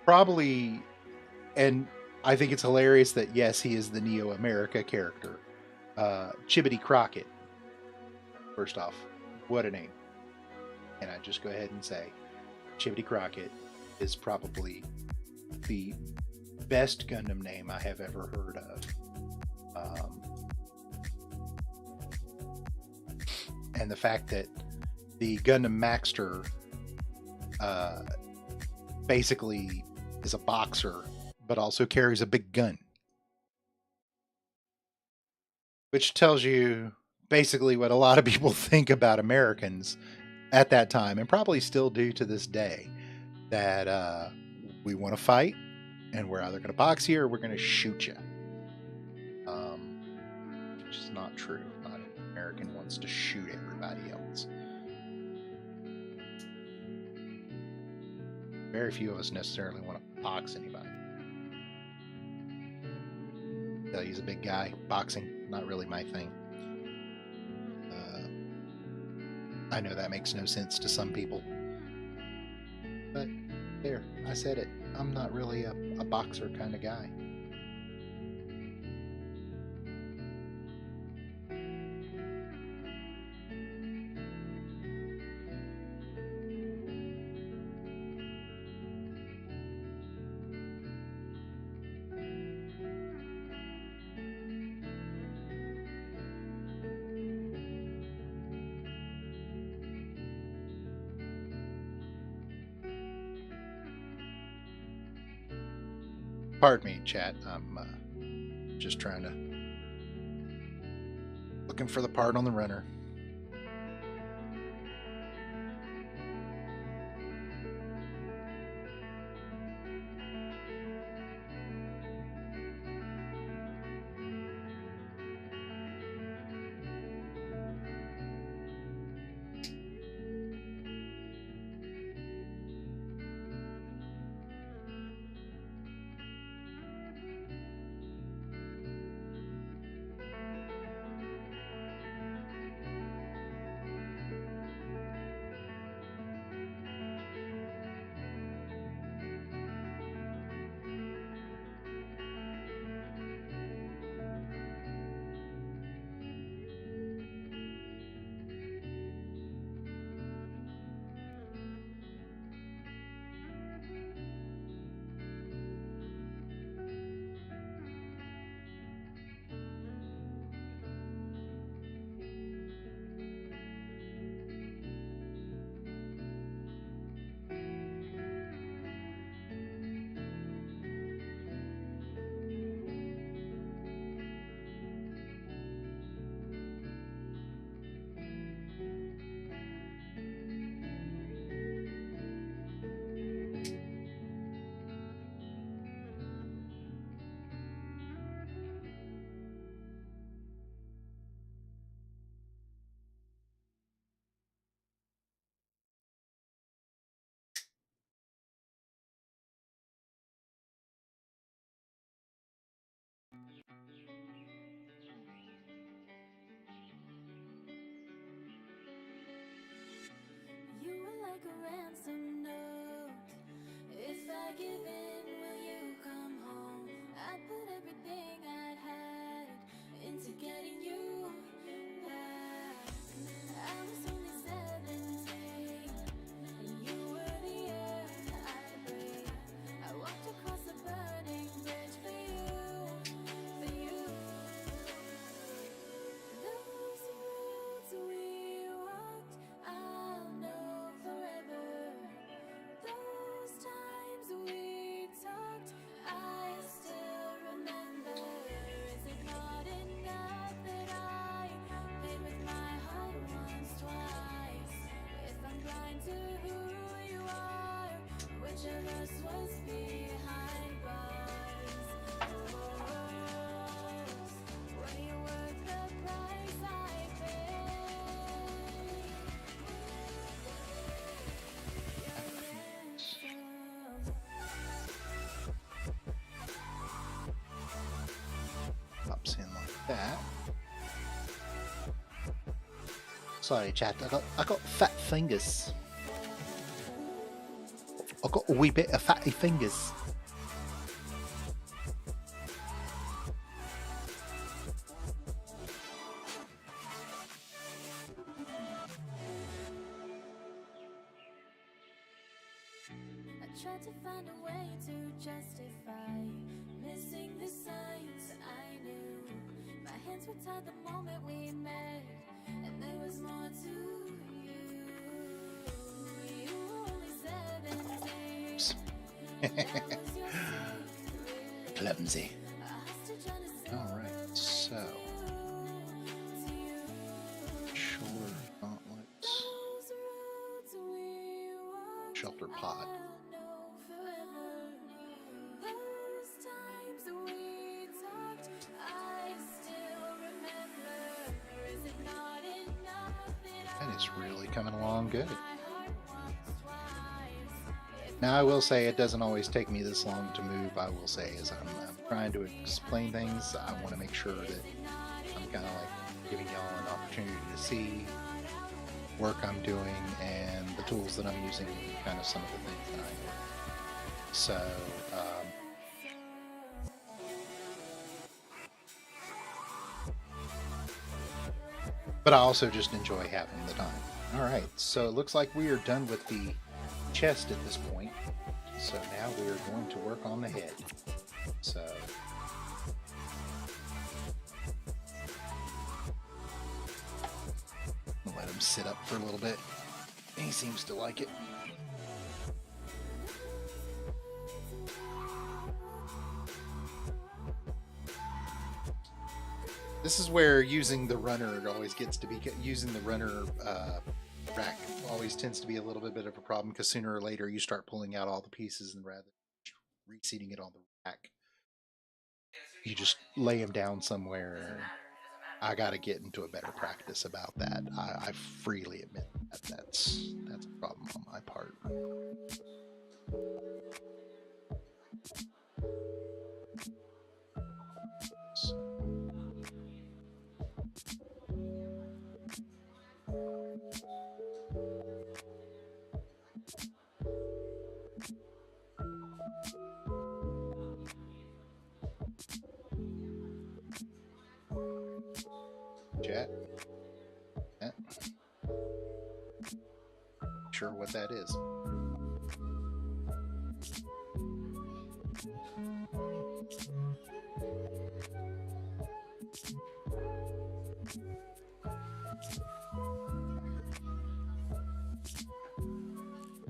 A: probably, and I think it's hilarious that, yes, he is the Neo America character. Chibbity Crockett. First off, what a name. And I just go ahead and say Chibbity Crockett is probably the best Gundam name I have ever heard of. And the fact that the Gundam Maxter basically is a boxer, but also carries a big gun. Which tells you basically what a lot of people think about Americans at that time, and probably still do to this day, that we want to fight, and we're either going to box you or we're going to shoot you. Which is not true. Not an American wants to shoot everybody else. Very few of us necessarily want to box anybody. Tell he's a big guy. Boxing, not really my thing. I know that makes no sense to some people. But there, I said it. I'm not really a boxer kind of guy. Pardon me, chat. I'm just trying to looking for the part on the runner.
C: You were like a ransom note. If I give in, will you come home? I put everything I had into getting you back. I was only 17, and you were the air I breathed. I walked across a burning bridge for you, for you. Those roads we walked, I'll know forever. Those times we talked, I still remember. Is it not enough that I paid with my heart once, twice? If I'm blind to who you are, which of us was behind bars? Were you worth the price I paid? Your ransom.
A: Pops in like that. Sorry, chat. I got fat fingers. I got a wee bit of fatty fingers.
C: I tried to find a way to justify missing the signs I knew. My hands were tied the moment we met, and there was more to you. You were only 17. That was your secret.
A: Clumsy.
C: A hostage on a
A: Alright, so.
C: to you.
A: Shoulder gauntlets.
C: Those roads we walked,
A: Shelter pod.
C: I'll know forever. Those times we talked, I still remember. Is it not enough that
A: That is really coming along good.
C: my heart once, twice? If
A: Now, I will say it doesn't always take me this long to move. I will say, as I'm trying to explain things, I want to make sure that I'm kind of like giving y'all an opportunity to see work I'm doing and the tools that I'm using, kind of some of the things that I do. So, but I also just enjoy having the time. All right, so it looks like we are done with the chest at this point. So now we are going to work on the head. So I'll let him sit up for a little bit. He seems to like it. This is where using the runner always gets to be using the runner rack always tends to be a little bit of a problem, because sooner or later you start pulling out all the pieces, and rather than reseating it on the rack, you just lay them down somewhere. I got to get into a better practice about that. I freely admit that that's a problem on my part. Chat. Yeah. Sure what that is.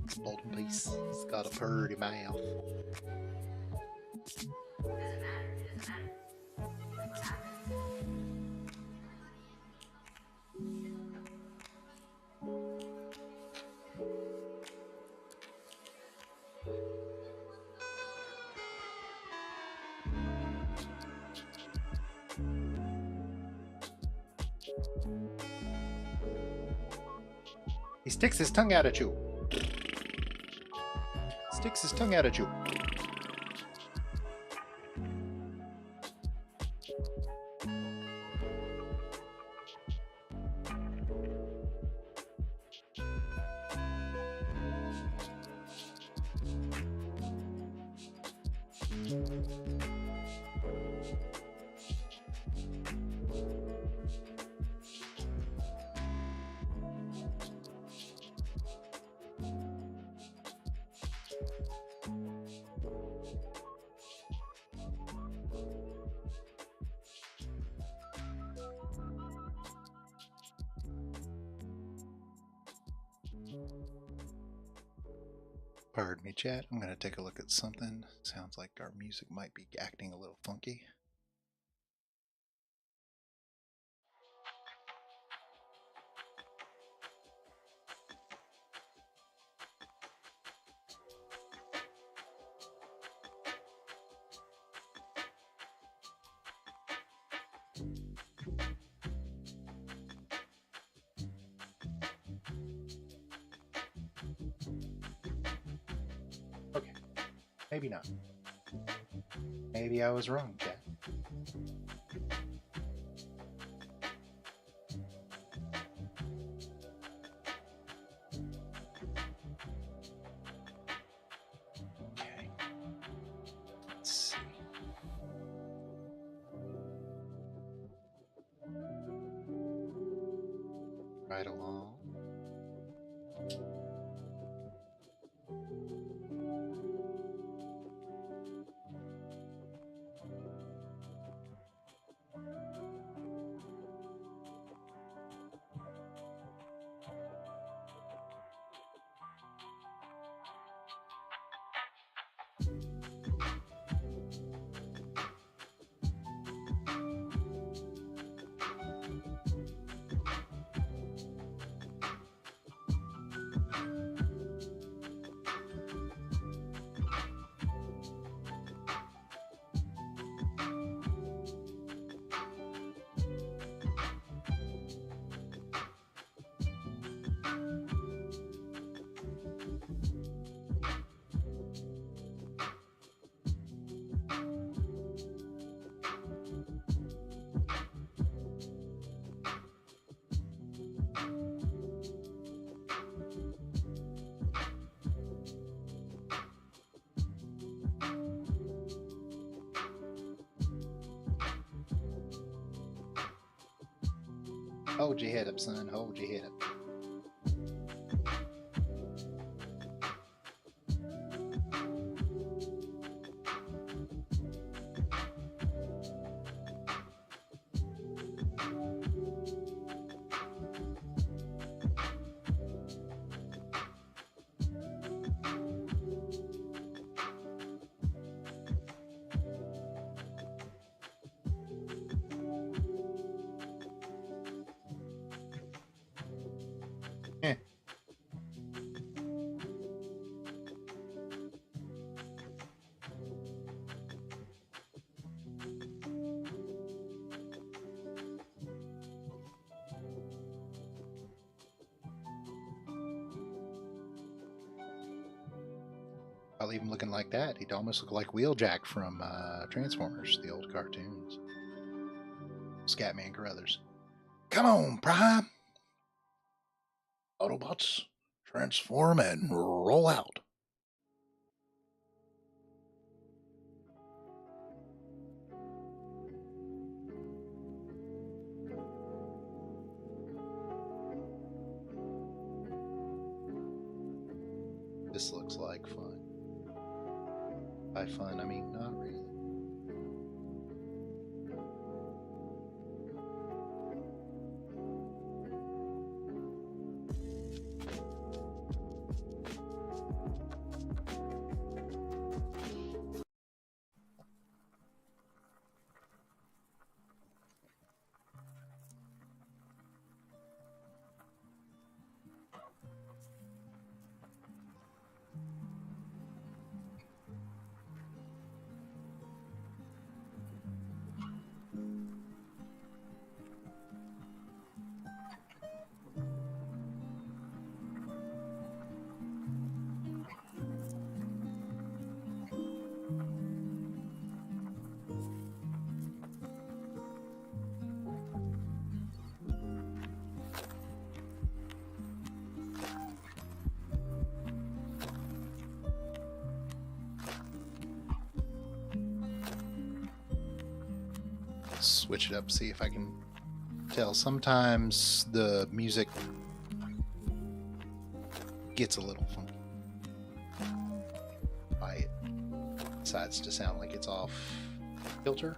A: It's a golden piece. It's got a purty mouth. He sticks his tongue out at you. Sticks his tongue out at you. Pardon me, chat. I'm going to take a look at something. Sounds like our music might be acting a little funky. Okay, maybe not. Maybe I was wrong, chat. Okay. Let's see. Right along. Hold your head up, son. Hold your head up. Eh. I'll leave him looking like that. He'd almost look like Wheeljack from Transformers, the old cartoons. Scatman Carruthers. Come on, Prime. Autobots, transform and roll out. This looks like fun. By fun, I mean not really. Switch it up, see if I can tell. Sometimes the music gets a little funky. It decides to sound like it's off kilter.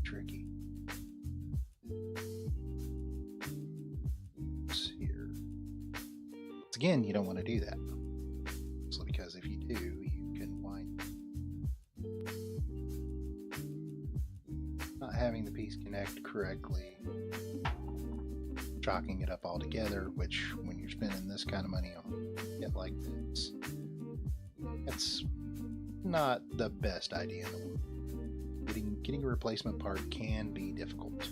A: Tricky. Here. Again, you don't want to do that. Mostly because if you do, you can wind not having the piece connect correctly, chalking it up all together, which when you're spending this kind of money on it like this, that's not the best idea in the world. Getting a replacement part can be difficult.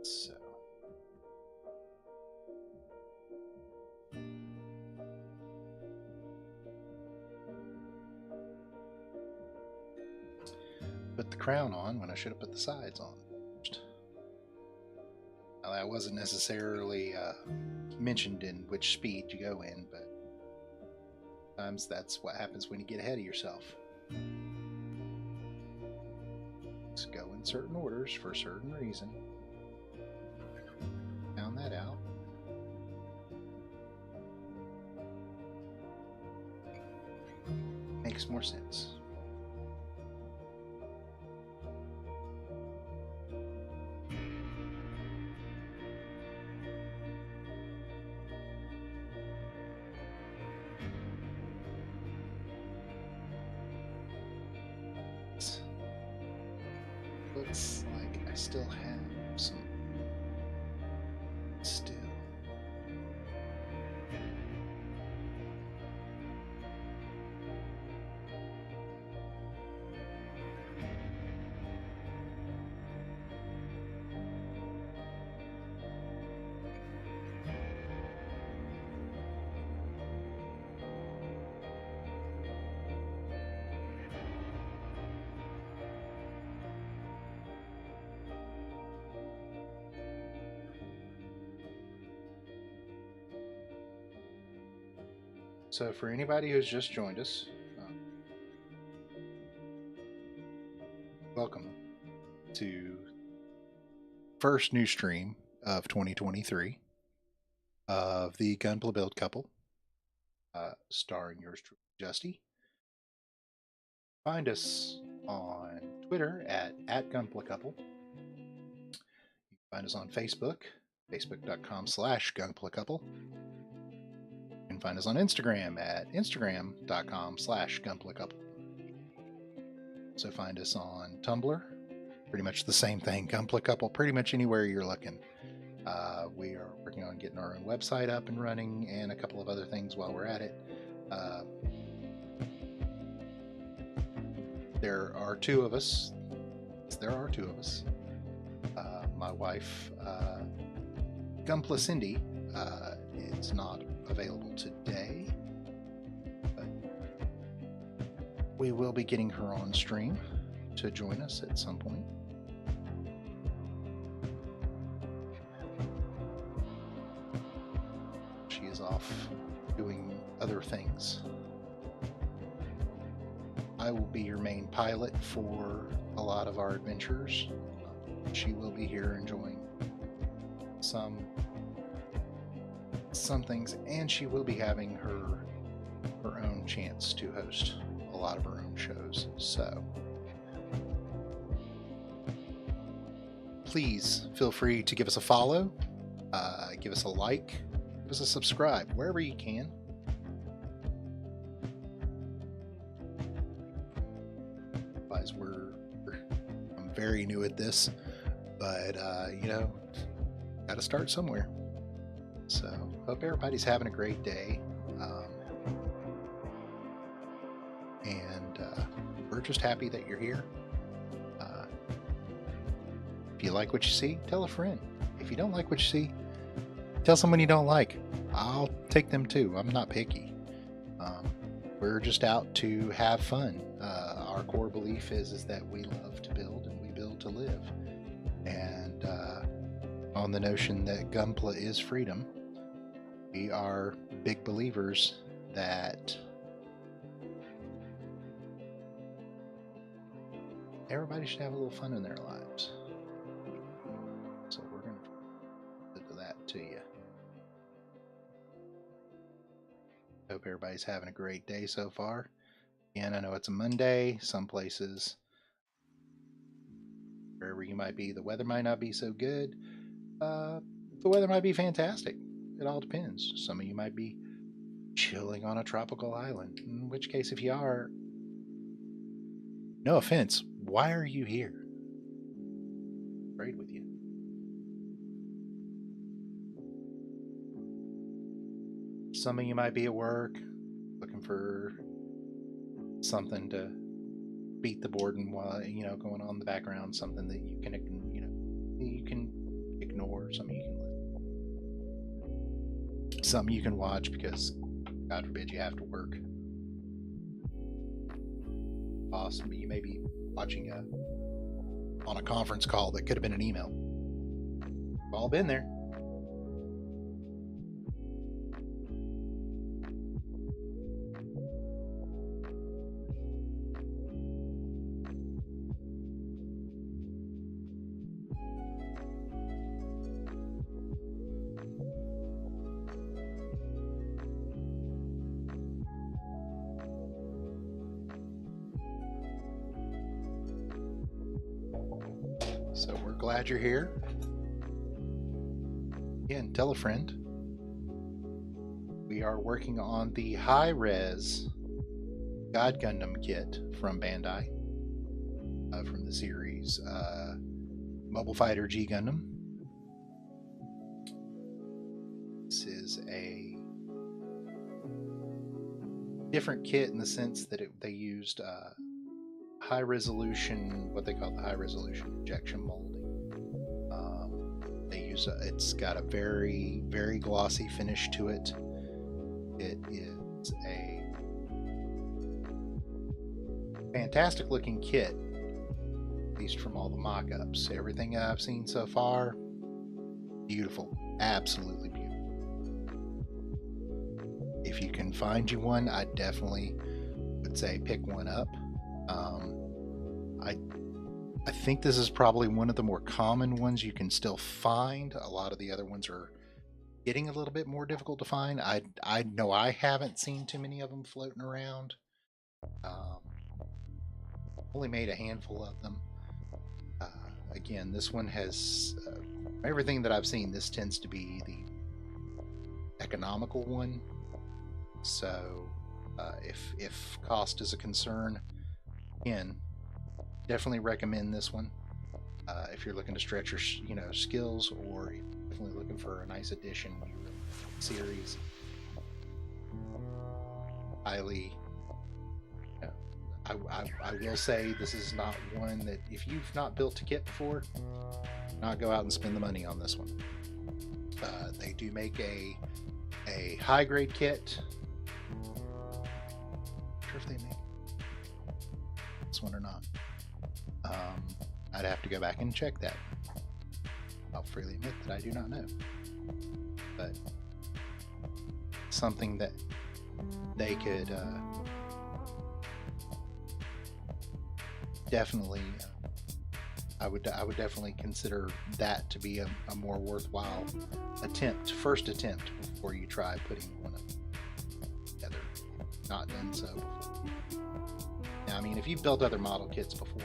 A: So put the crown on when I should have put the sides on first. Now, that wasn't necessarily mentioned in which speed you go in, but sometimes that's what happens when you get ahead of yourself. Just go in certain orders for a certain reason. Found that out. Makes more sense. Looks like I still have some still. So for anybody who's just joined us, welcome to first new stream of 2023 of the Gunpla Build Couple, starring yours truly, Justy. Find us on Twitter at Gunpla Couple. You can find us on Facebook, facebook.com/Gunpla Couple. You can find us on Instagram at instagram.com/Gunpla Couple. So find us on Tumblr, pretty much the same thing, Gunpla Couple, pretty much anywhere you're looking. We are working on getting our own website up and running and a couple of other things while we're at it. There are two of us. My wife, Gunpla Cindy, is not available today, but we will be getting her on stream to join us at some point. She is off doing other things. I will be your main pilot for a lot of our adventures. She will be here enjoying some things, and she will be having her own chance to host a lot of her own shows. So please feel free to give us a follow, give us a like, give us a subscribe wherever you can. Otherwise, I'm very new at this, but got to start somewhere. So hope everybody's having a great day, and we're just happy that you're here. If you like what you see, tell a friend. If you don't like what you see, tell someone you don't like. I'll take them too. I'm not picky. We're just out to have fun. Our core belief is that we love to build and we build to live. And on the notion that Gunpla is freedom, we are big believers that everybody should have a little fun in their lives. So we're going to do that to you. Hope everybody's having a great day so far. Again, I know it's a Monday. Some places, wherever you might be, the weather might not be so good. The weather might be fantastic. It all depends. Some of you might be chilling on a tropical island. In which case, if you are, no offense, why are you here? Trade with you. Some of you might be at work, looking for something to beat the boredom while going on in the background, something that you can ignore, something you can listen, something you can watch because God forbid you have to work. Awesome, you may be watching on a conference call that could have been an email. We've all been there. So we're glad you're here. Again, tell a friend. We are working on the high-res God Gundam kit from Bandai, from the series Mobile Fighter G Gundam. This is a different kit in the sense that they used high resolution, what they call the high resolution injection molding. They use it's got a very, very glossy finish to it. It is a fantastic looking kit, at least from all the mock-ups. Everything I've seen so far, beautiful, absolutely beautiful. If you can find you one, I definitely would say pick one up. I think this is probably one of the more common ones you can still find. A lot of the other ones are getting a little bit more difficult to find. I know I haven't seen too many of them floating around. Only made a handful of them. Again, this one has everything that I've seen. This tends to be the economical one. So if cost is a concern, again, definitely recommend this one if you're looking to stretch your skills, or if you're definitely looking for a nice addition to your series. Highly, I will say this is not one that, if you've not built a kit before, not go out and spend the money on this one. They do make a high grade kit. I'm not sure if they make this one or not. I'd have to go back and check that. I'll freely admit that I do not know. But something that they could definitely, I would definitely consider that to be a more worthwhile first attempt before you try putting one of them together. Not done so before. Now, I mean, if you've built other model kits before,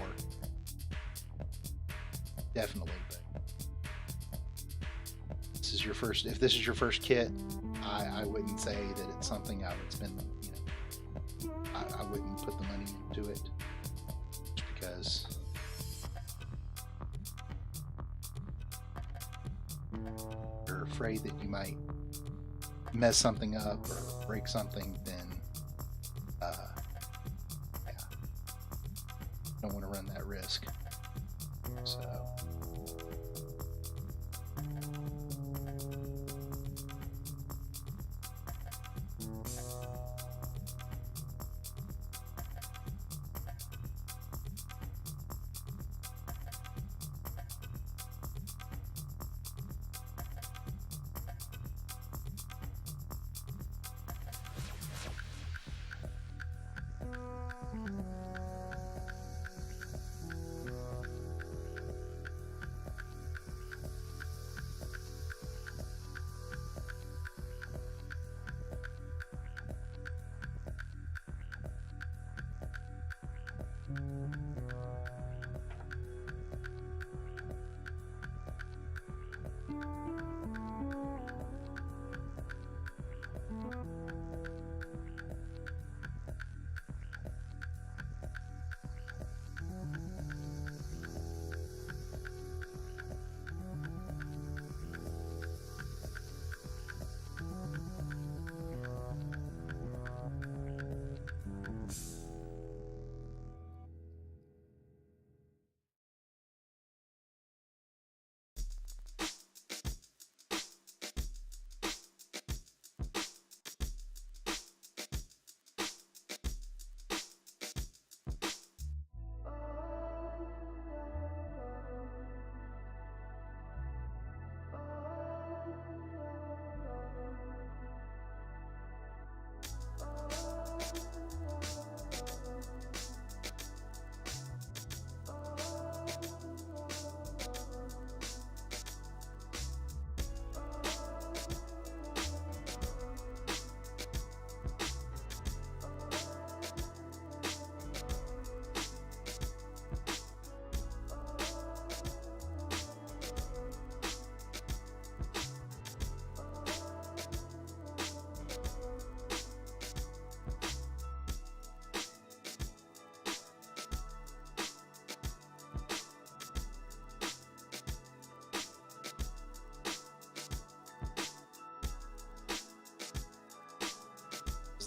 A: definitely. But if this is your first kit, I wouldn't say that it's something I would spend. I wouldn't put the money into it just because you're afraid that you might mess something up or break something. Then, yeah, don't want to run that risk. So.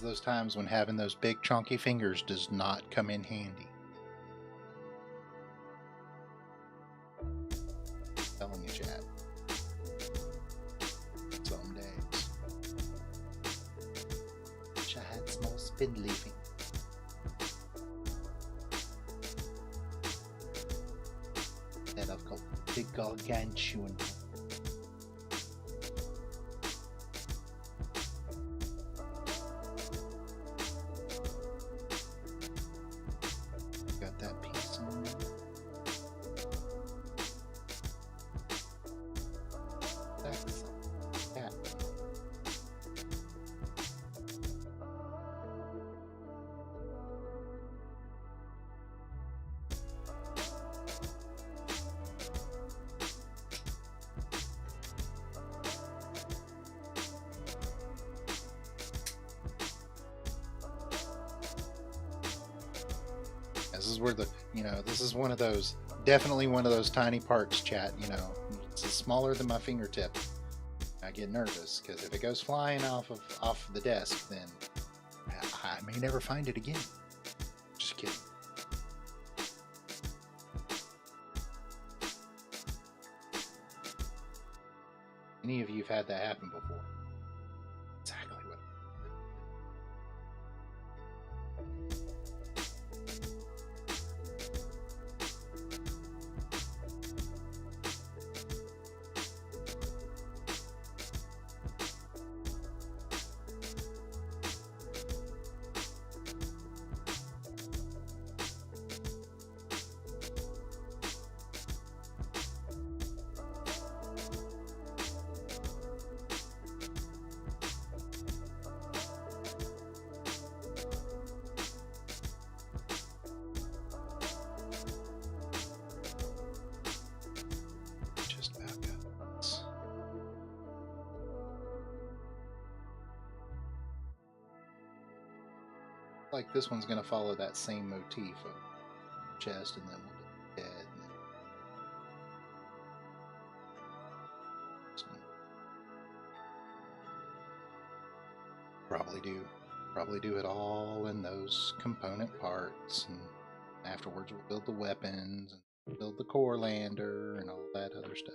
A: Those times when having those big chunky fingers does not come in handy. I'm telling you, chat. Some days. Wish I had small spindly fingers. That I've got big gargantuan. This is where this is one of those, definitely one of those tiny parts, chat. It's smaller than my fingertip. I get nervous because if it goes flying off the desk, then I may never find it again. Just kidding. Any of you have had that happen before? Exactly what. like this one's going to follow that same motif of chest, and then we'll do the head, and then probably do it all in those component parts, and afterwards we'll build the weapons and build the core lander and all that other stuff.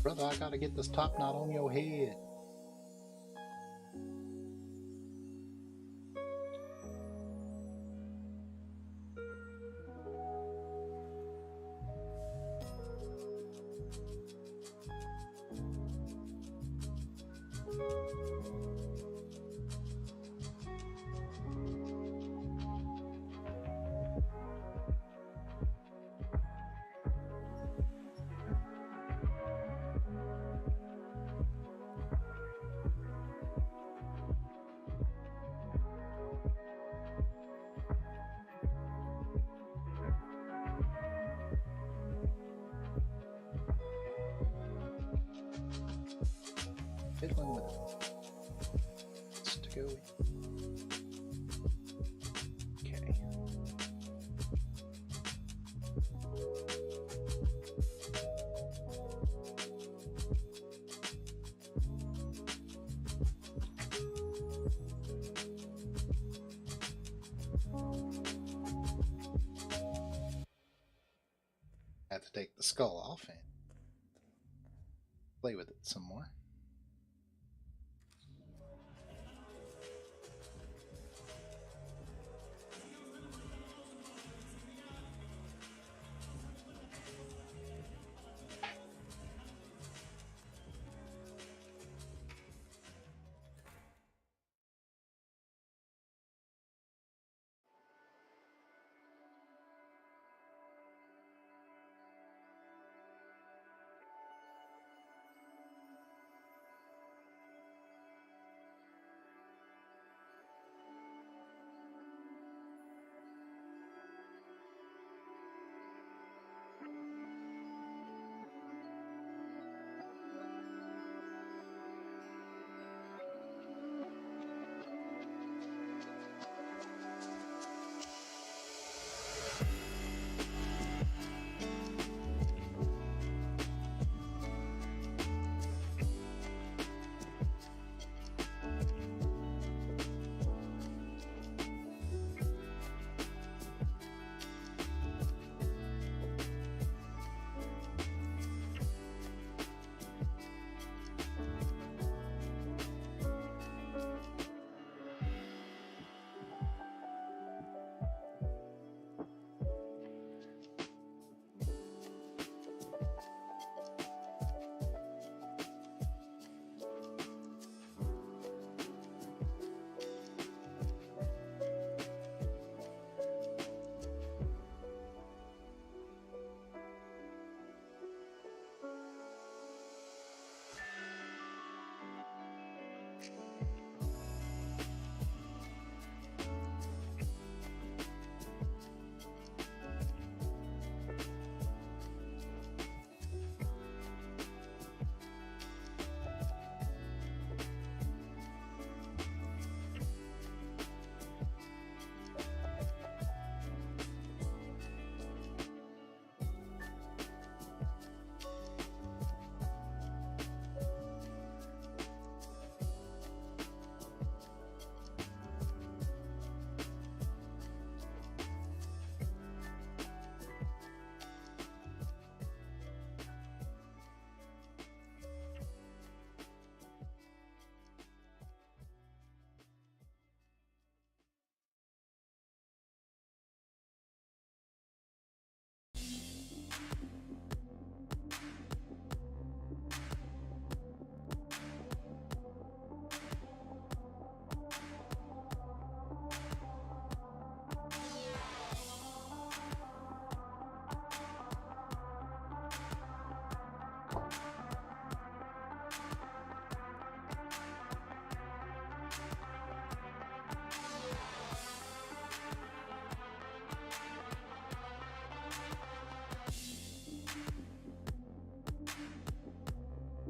A: Brother, I gotta get this top knot on your head. fiddling with this to go. Okay. I have to take the skull off and play with it some more.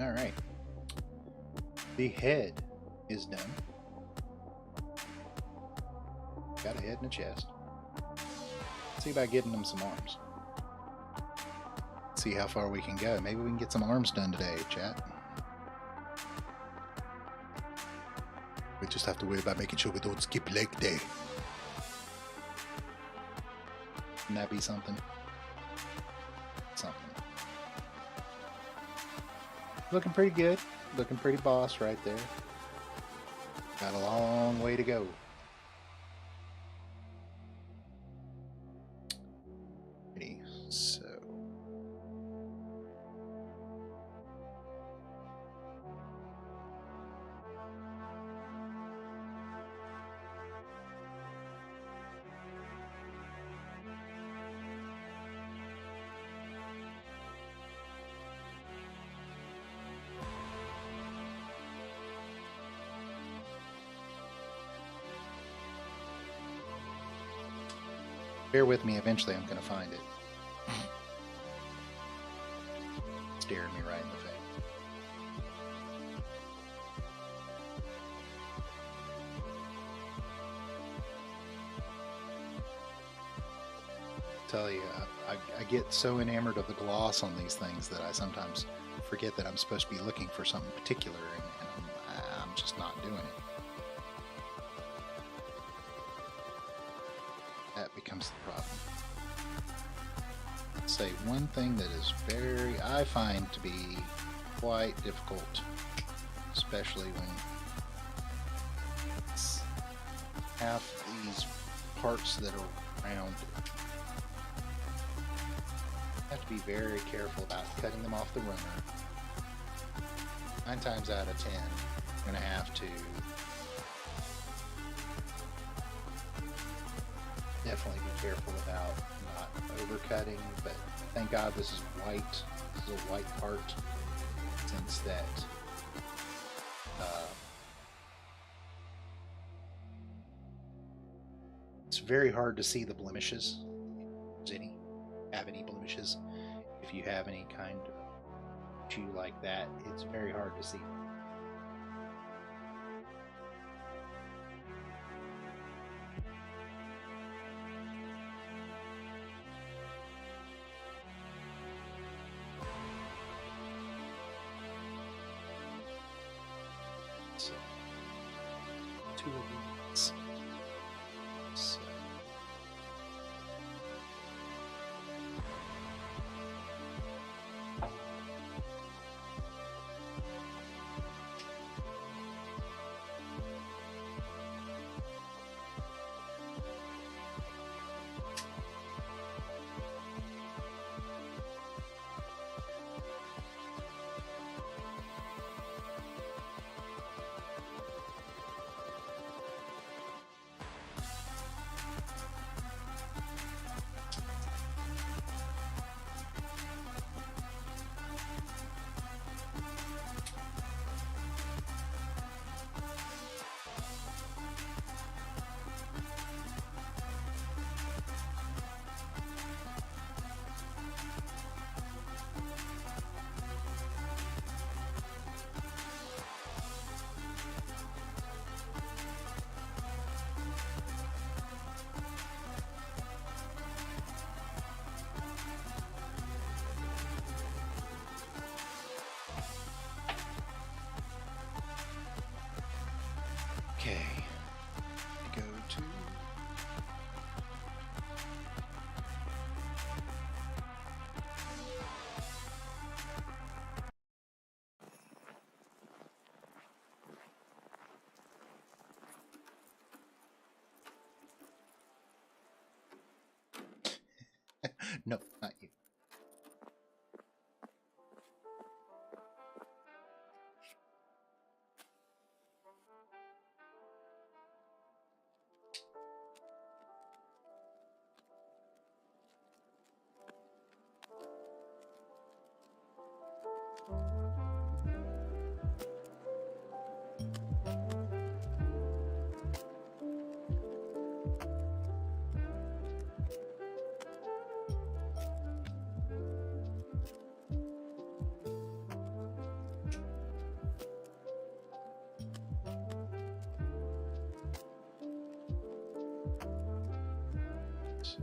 A: All right. The head is done. Got a head and a chest. Let's see about getting them some arms. See how far we can go. Maybe we can get some arms done today, chat. We just have to worry about making sure we don't skip leg day. Wouldn't that be something? Something. Looking pretty good. Looking pretty boss right there. Got a long way to go. Ready, so. Bear with me, eventually I'm going to find it. Staring me right in the face. tell you, I get so enamored of the gloss on these things that I sometimes forget that I'm supposed to be looking for something particular, and I'm just not doing it. That becomes the problem. Say one thing that is I find to be quite difficult, especially when it's half these parts that are round. You have to be very careful about cutting them off the runner. 9 times out of 10, you're going to have to definitely be careful about not overcutting, but thank God this is white. This is a white part, since that it's very hard to see the blemishes. If there's any, have any blemishes, if you have any kind of issue like that, it's very hard to see. So, 2 of these. So, okay. Go to no, not you. So,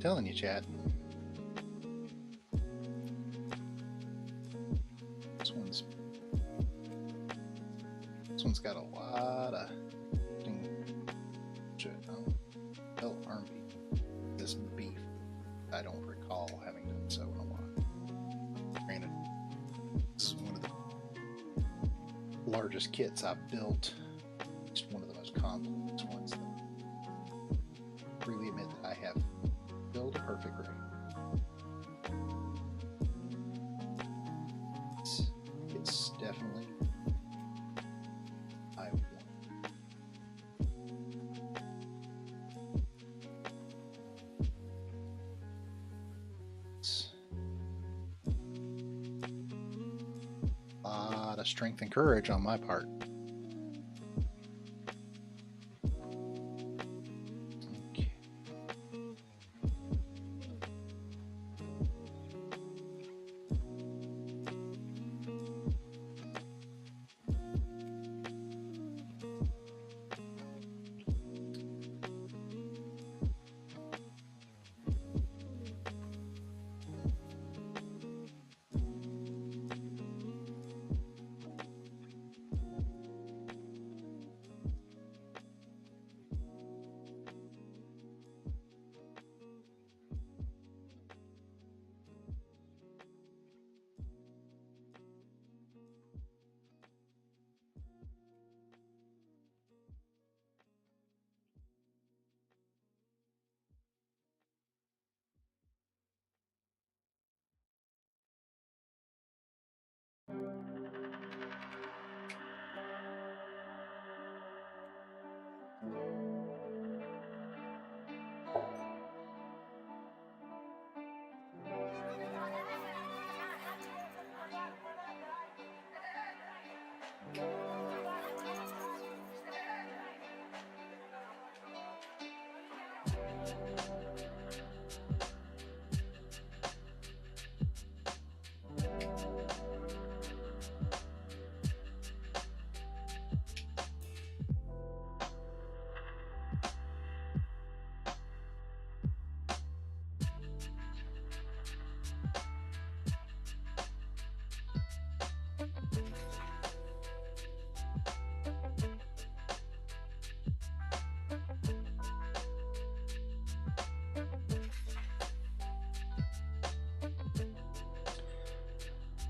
A: telling you, Chad. This one's got a lot of shit. Belt arm beef. This beef, I don't recall having done so in a while. Granted, this is one of the largest kits I've built. Just one of the most complex ones. Though. Freely admit that I have built a perfect rig. It's definitely I want. It's a lot of strength and courage on my part.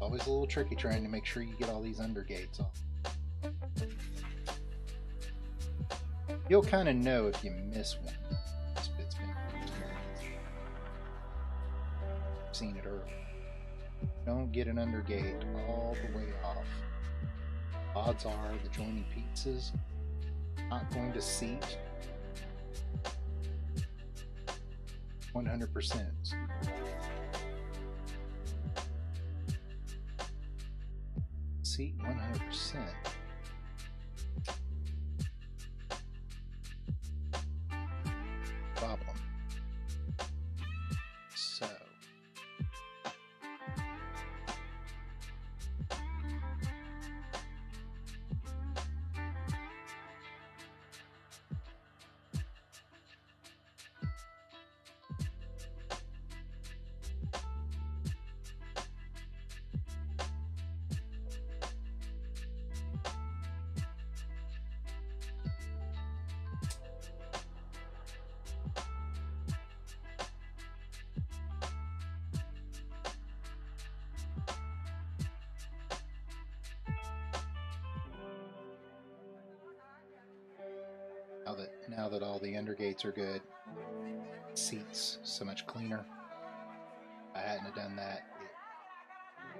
A: Always a little tricky trying to make sure you get all these undergates off. You'll kind of know if you miss one. It's been seen it early. Don't get an undergate all the way off. Odds are the joining pieces not going to seat 100%. Seat 100%. Problem. So. Now that all the undergates are good, seats so much cleaner. If I hadn't have done that,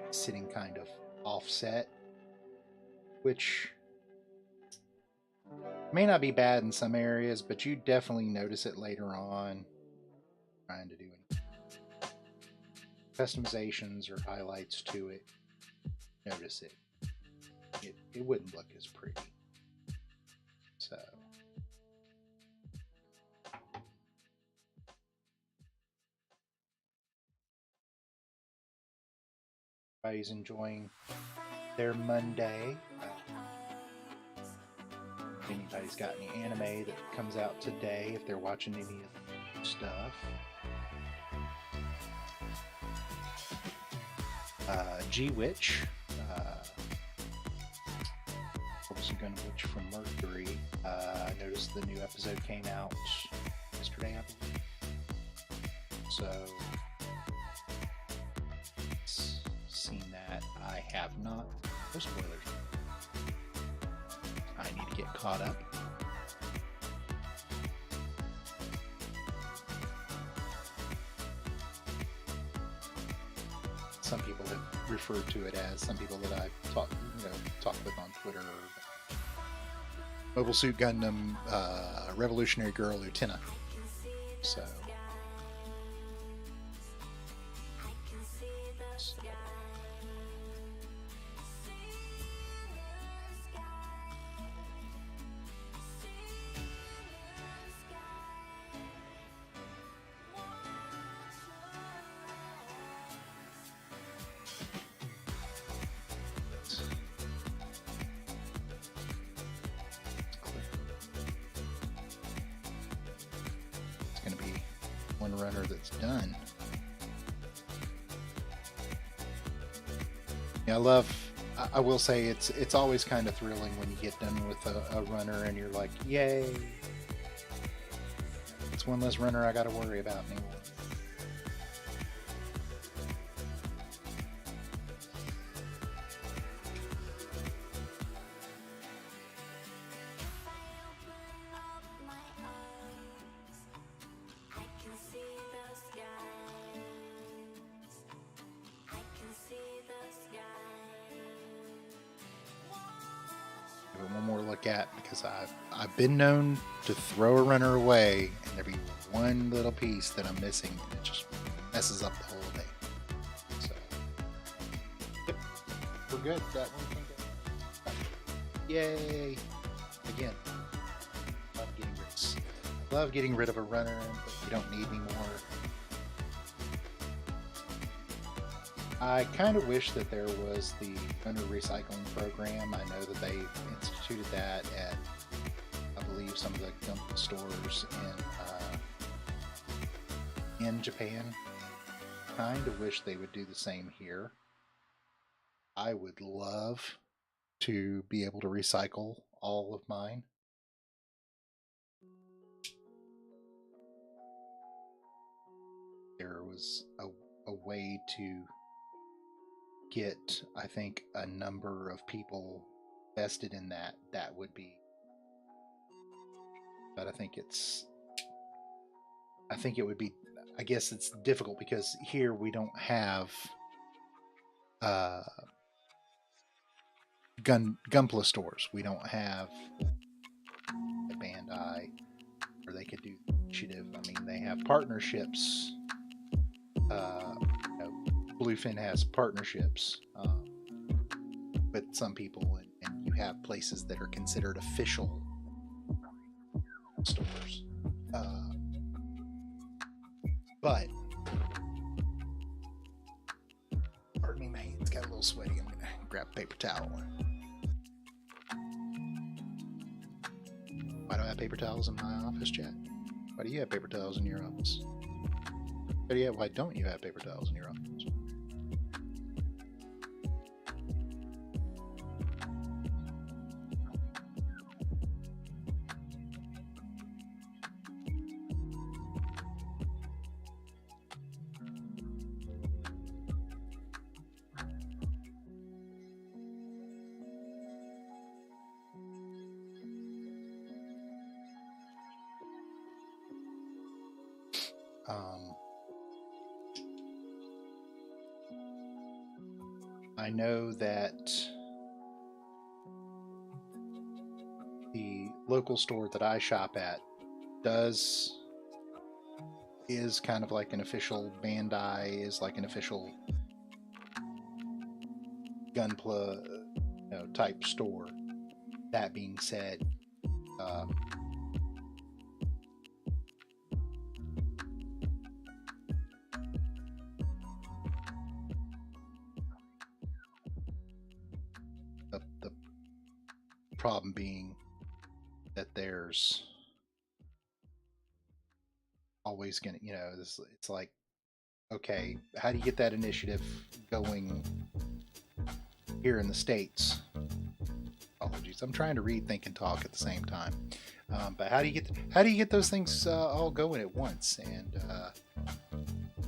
A: it's sitting kind of offset, which may not be bad in some areas, but you definitely notice it later on. Trying to do any customizations or highlights to it, notice it. It wouldn't look as pretty. So. Everybody's enjoying their Monday. If anybody's got any anime that comes out today, if they're watching any of the stuff, G Witch. Also Gun Witch from Mercury. I noticed the new episode came out yesterday, I believe. So, seen that. I have not. No spoilers. I need to get caught up. Some people have referred to it as, some people that I've talked with on Twitter, Mobile Suit Gundam Revolutionary Girl Lieutenant. So one runner that's done. Yeah, I will say it's always kind of thrilling when you get done with a runner and you're like, yay! It's one less runner I got to worry about anymore. One more look at, because I've been known to throw a runner away and there be one little piece that I'm missing and it just messes up the whole day. So yep, we're good. That one can go. Yay! Again, love getting rid of a runner, but you don't need any more. I kind of wish that there was the runner recycling program. I know that they instituted that at, I believe, some of the Gundam stores in Japan. Kind of wish they would do the same here. I would love to be able to recycle all of mine. There was a way to get, I think, a number of people vested in that would be, but I think it would be, I guess it's difficult because here we don't have Gunpla stores. We don't have a Bandai where they could do the initiative. I mean, they have partnerships. Bluefin has partnerships with some people, and you have places that are considered official stores. But, pardon me, my hands got a little sweaty. I'm going to grab a paper towel. Why do I have paper towels in my office, Jack? Why do you have paper towels in your office? Why don't you have paper towels in your office? I know that the local store that I shop at is kind of like an official Bandai, is like an official Gunpla type store. That being said, the problem being that there's always gonna, it's like okay, how do you get that initiative going here in the States? Apologies, I'm trying to read, think, and talk at the same time. But how do you get those things all going at once? And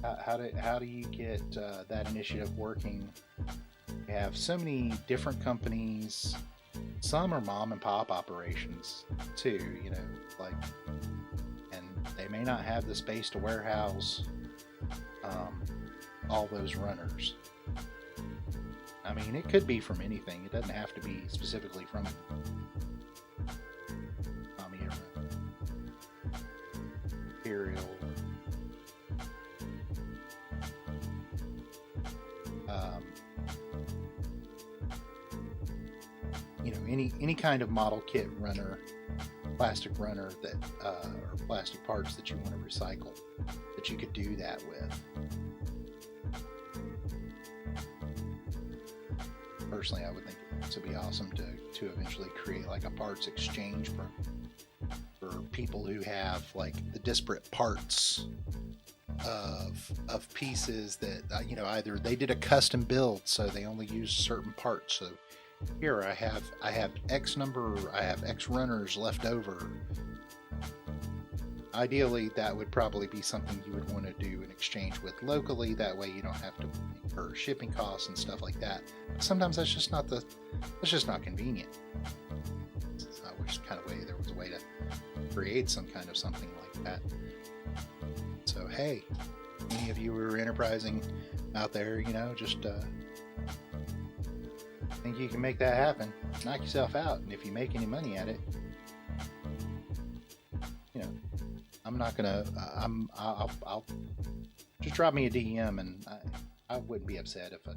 A: how do you get that initiative working? You have so many different companies. Some are mom and pop operations too, you know, like, and they may not have the space to warehouse all those runners. I mean, it could be from anything. It doesn't have to be specifically from Imperial. You know, any kind of model kit runner, plastic runner that or plastic parts that you want to recycle, that you could do that with. Personally, I would think it would be awesome to eventually create like a parts exchange for people who have like the disparate parts of pieces that you know, either they did a custom build so they only use certain parts. So here I have X number, I have X runners left over. Ideally, that would probably be something you would want to do an exchange with locally. That way, you don't have to incur shipping costs and stuff like that. But sometimes that's just not convenient. So I wish there was a way to create some kind of something like that. So hey, any of you who are enterprising out there, you know, just think you can make that happen, knock yourself out, and if you make any money at it, you know, I'm not gonna. I'll just drop me a DM, and I wouldn't be upset if a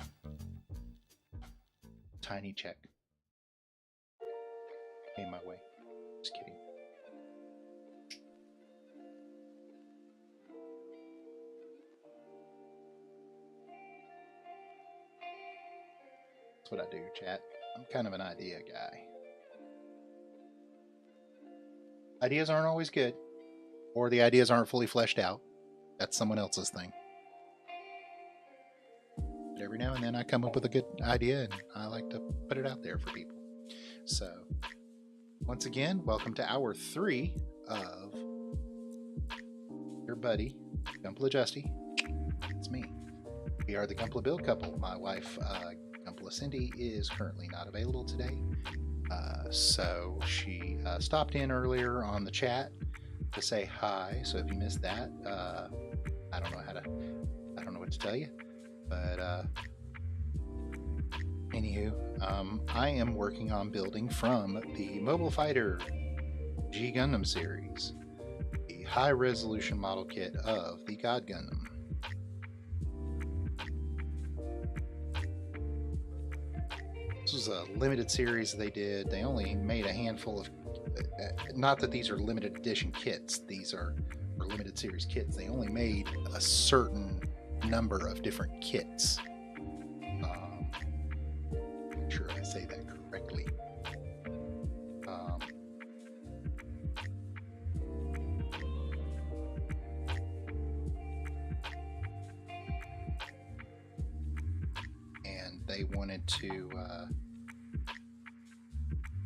A: tiny check came my way. Just kidding. That's what I do, chat. I'm kind of an idea guy. Ideas aren't always good, or the ideas aren't fully fleshed out. That's someone else's thing. But every now and then I come up with a good idea, and I like to put it out there for people. So, once again, welcome to hour 3 of your buddy, Gumpla Justy. It's me. We are the Gumpla Build Couple. My wife, Gumpla Cindy, is currently not available today. So she stopped in earlier on the chat to say hi. So if you missed that, I don't know what to tell you. But anywho, I am working on building from the Mobile Fighter G Gundam series, the high resolution model kit of the God Gundam. This was a limited series they did. They only made a handful of, not that these are limited edition kits, these are limited series kits. They only made a certain number of different kits. Make sure I say that correctly. And they wanted to,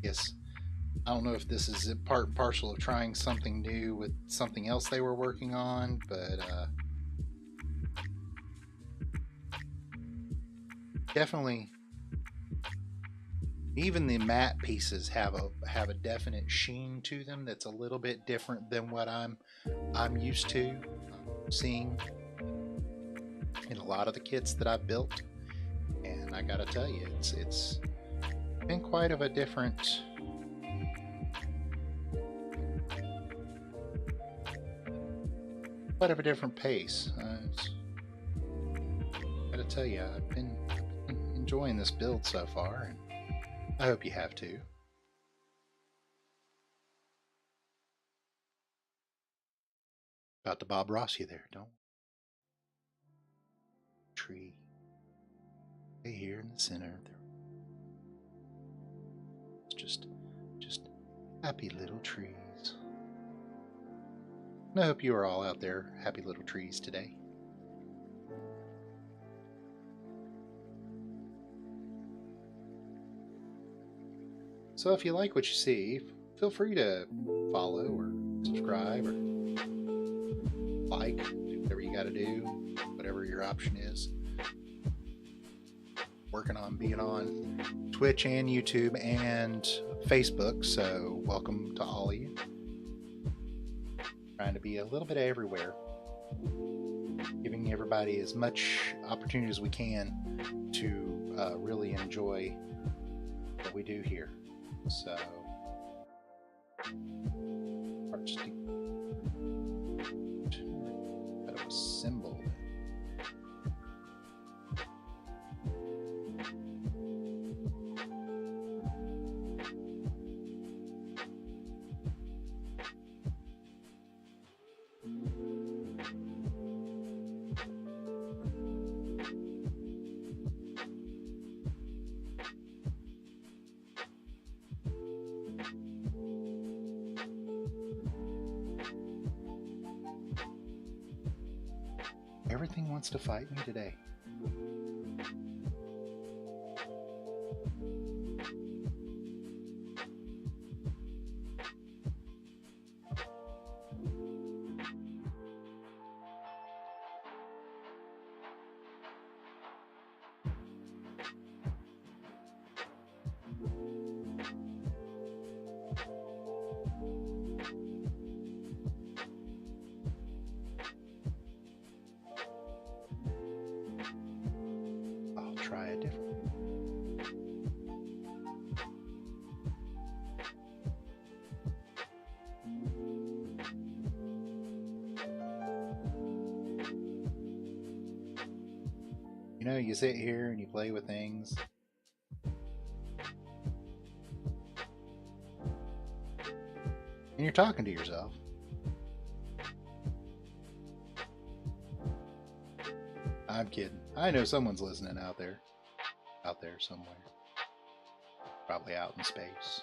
A: yes, I don't know if this is part and parcel of trying something new with something else they were working on, but definitely, even the matte pieces have a definite sheen to them that's a little bit different than what I'm used to seeing in a lot of the kits that I've built. And I gotta tell you, it's been quite of a different pace. Gotta tell you, I've been enjoying this build so far, and I hope you have too. About to Bob Ross you there, don't? Tree. Right here in the center. It's just happy little trees. And I hope you are all out there happy little trees today. So if you like what you see, feel free to follow or subscribe or like, do whatever you got to do, whatever your option is. Working on being on Twitch and YouTube and Facebook, so welcome to all of you. Trying to be a little bit everywhere, giving everybody as much opportunity as we can to really enjoy what we do here. So, artistic kind of a symbol. Everything wants to fight me today. Try a different. You know, you sit here and you play with things. And you're talking to yourself. I'm kidding. I know someone's listening out there somewhere. Probably out in space.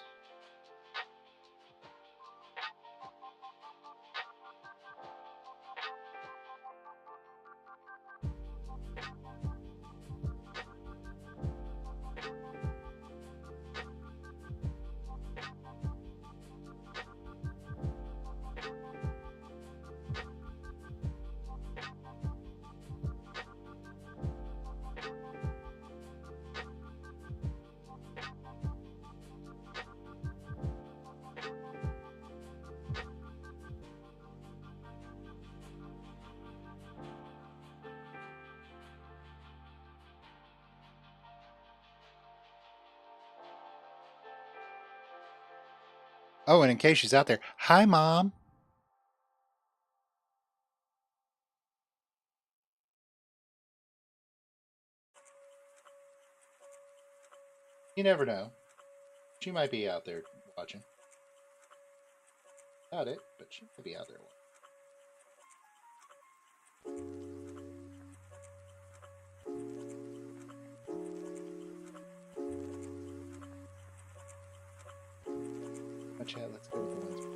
A: Oh, and in case she's out there, hi, Mom. You never know. She might be out there watching. Doubt it, but she could be out there watching. Chat, let's go with the ones.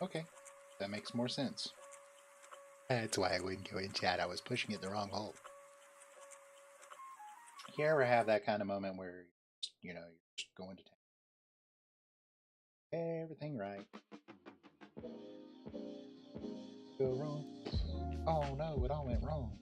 A: Okay, that makes more sense. That's why I wouldn't go in chat. I was pushing it the wrong hole. You ever have that kind of moment where, you're just going to everything right, go wrong? Oh no, it all went wrong.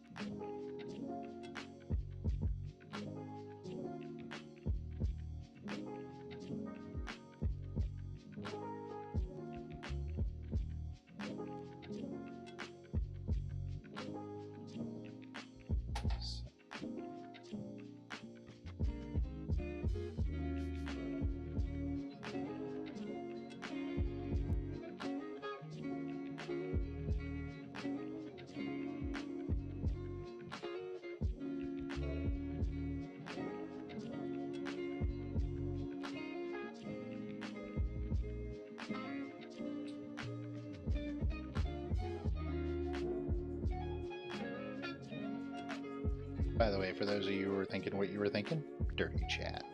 A: By the way, for those of you who were thinking what you were thinking, dirty chat.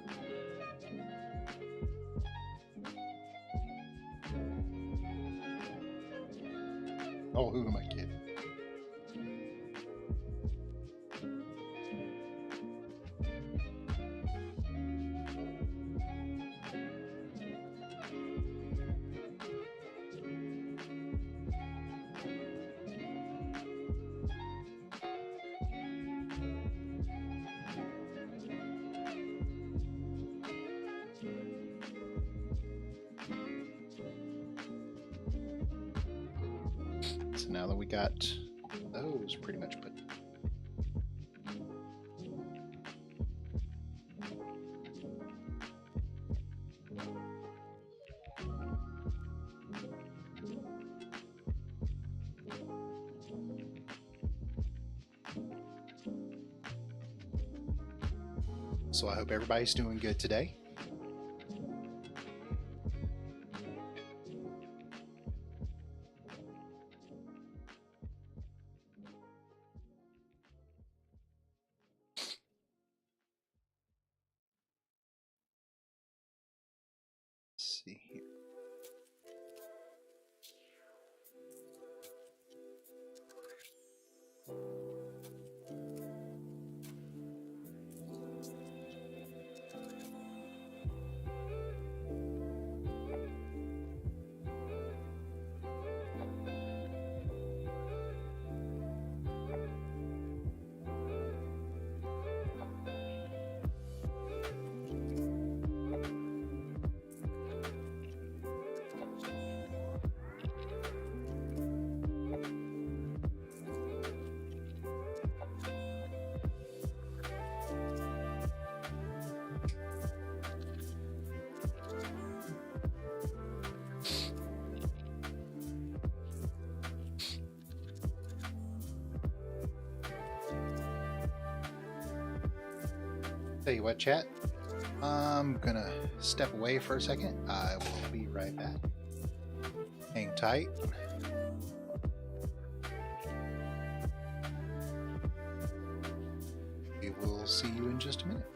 A: Oh, who am I kidding? So now that we got those pretty much put. So I hope everybody's doing good today. Let's see here. Tell you what, chat. I'm gonna step away for a second. I will be right back. Hang tight. We will see you in just a minute.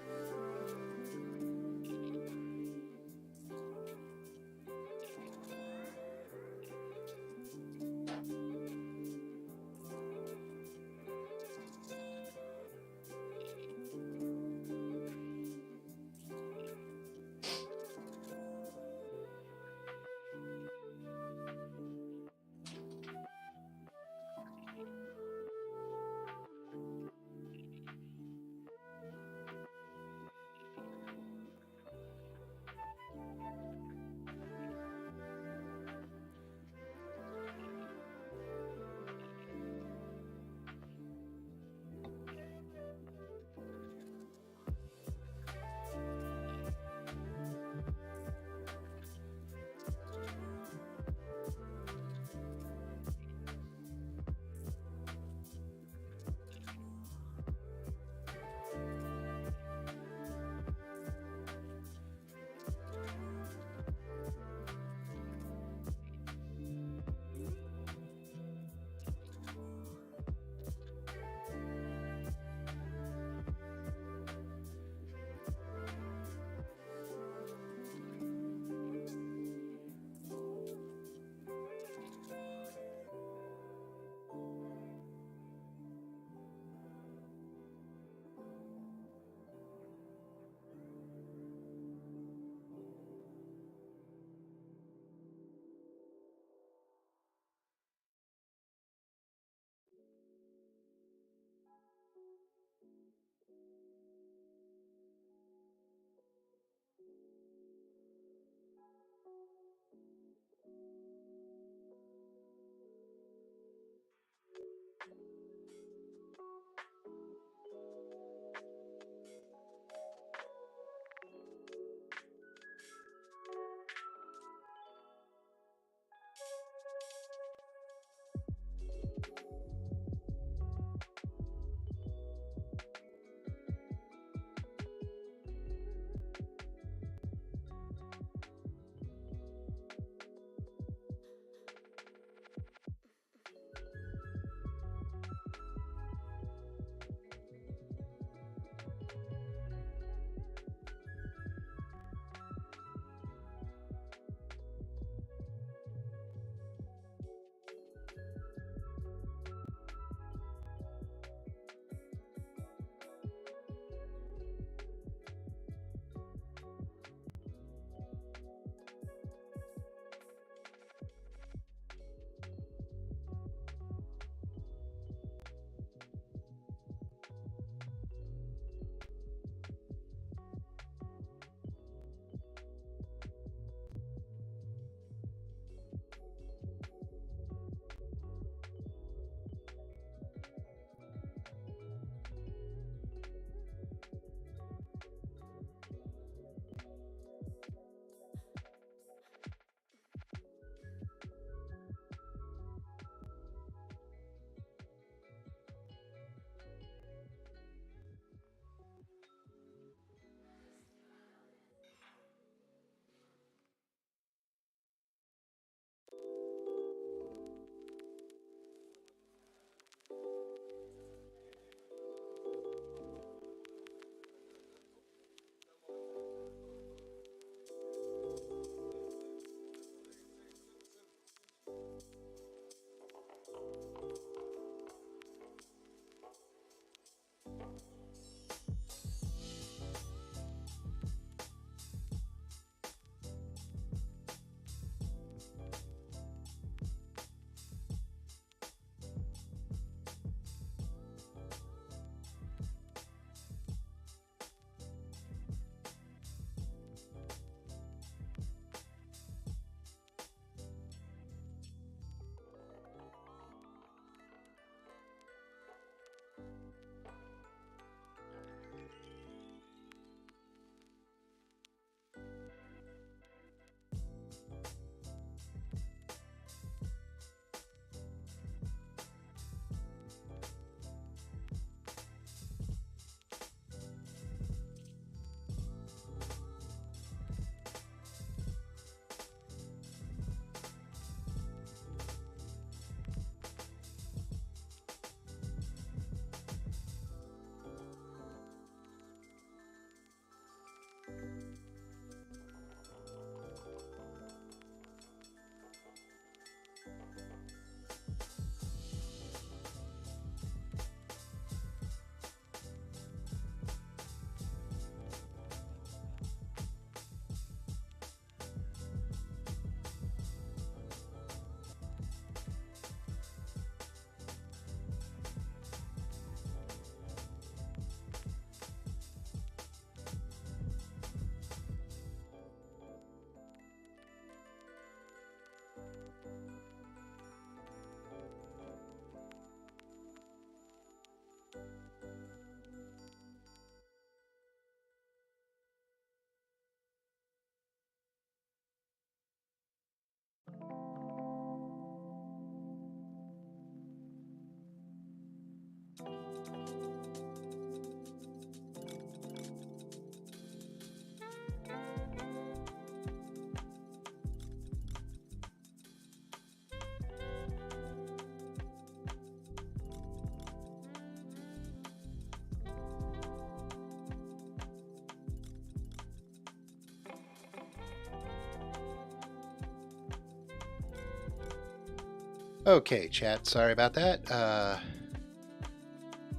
A: Okay, chat. Sorry about that.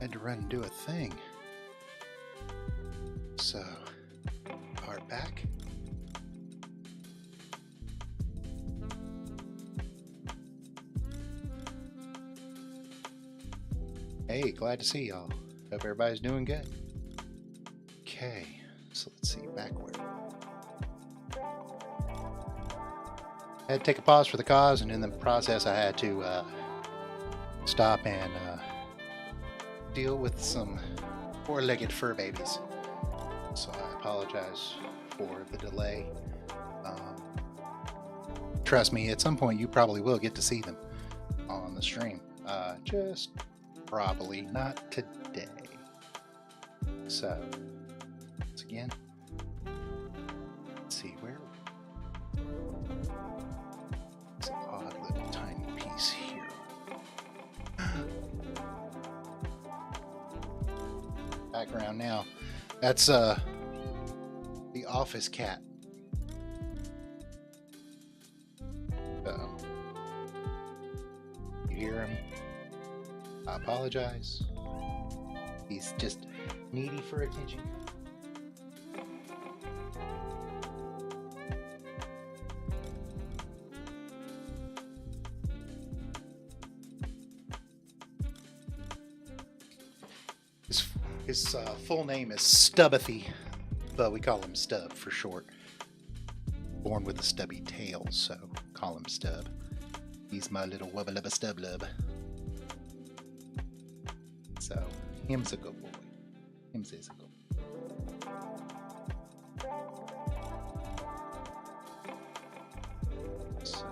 A: Had to run and do a thing. So, part back. Hey, glad to see y'all. Hope everybody's doing good. Okay, so let's see, back where. I had to take a pause for the cause, and in the process, I had to stop and deal with some four-legged fur babies. So I apologize for the delay. Trust me, at some point you probably will get to see them on the stream. Just probably not today. So, once again, let's see where. It's an odd little tiny piece here. Background now. That's the office cat. You hear him? I apologize. He's just needy for attention. His full name is Stubbathy, but we call him Stub for short. Born with a stubby tail, so call him Stub. He's my little wubba lubba stub lub. So, him's a good boy. Him's is a good boy. So,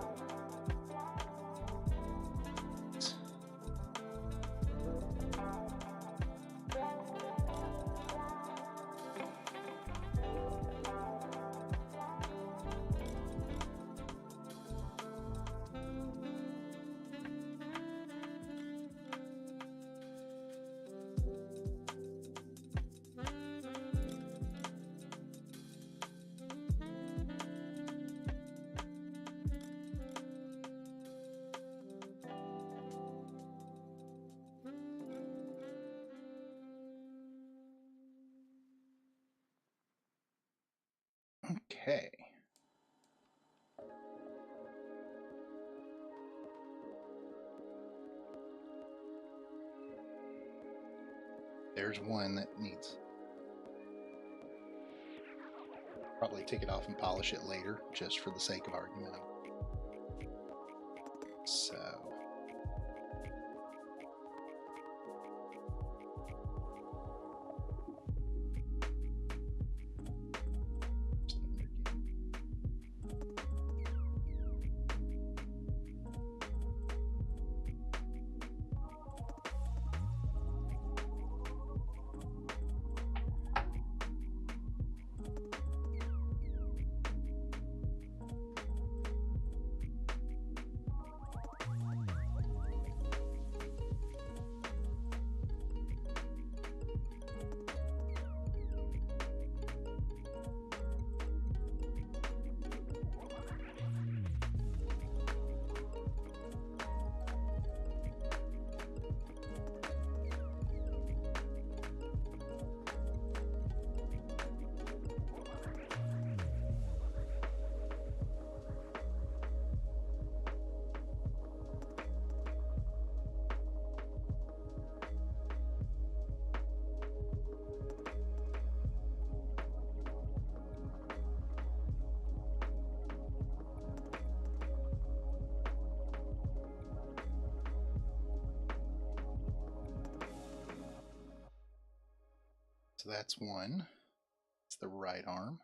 A: okay. There's one that needs. Probably take it off and polish it later, just for the sake of argument. So. So that's one. It's the right arm.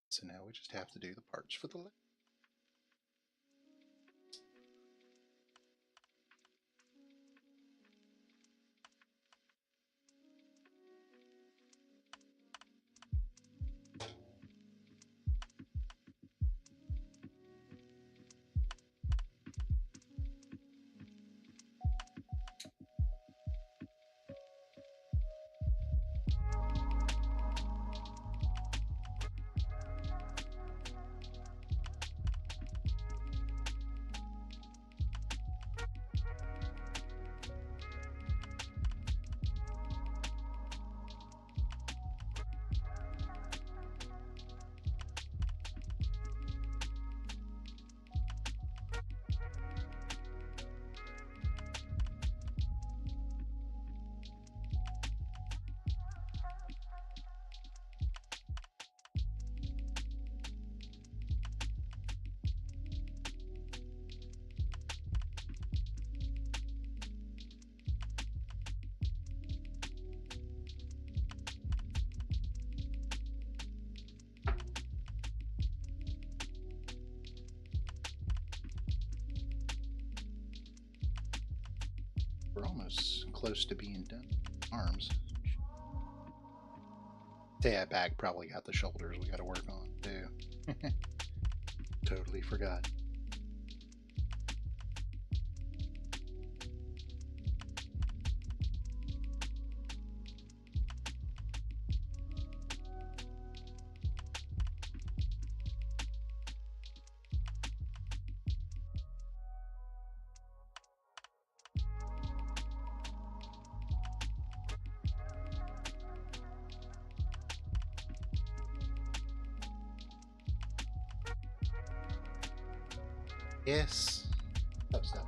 A: So now we just have to do the parts for the left. We're almost close to being done. Arms. Say that back, probably got the shoulders we got to work on too. Totally forgot. Yes. Stop.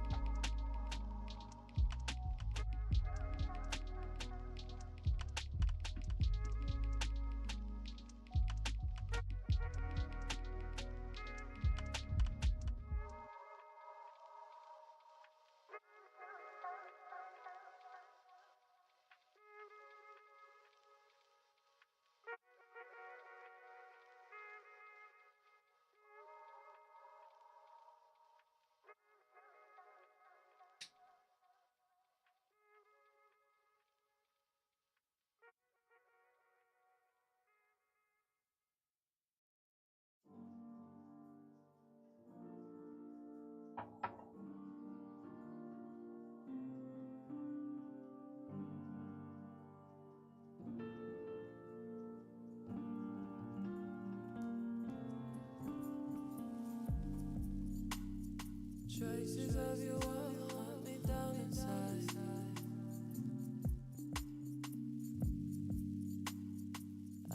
C: Traces of your world hunt me down inside.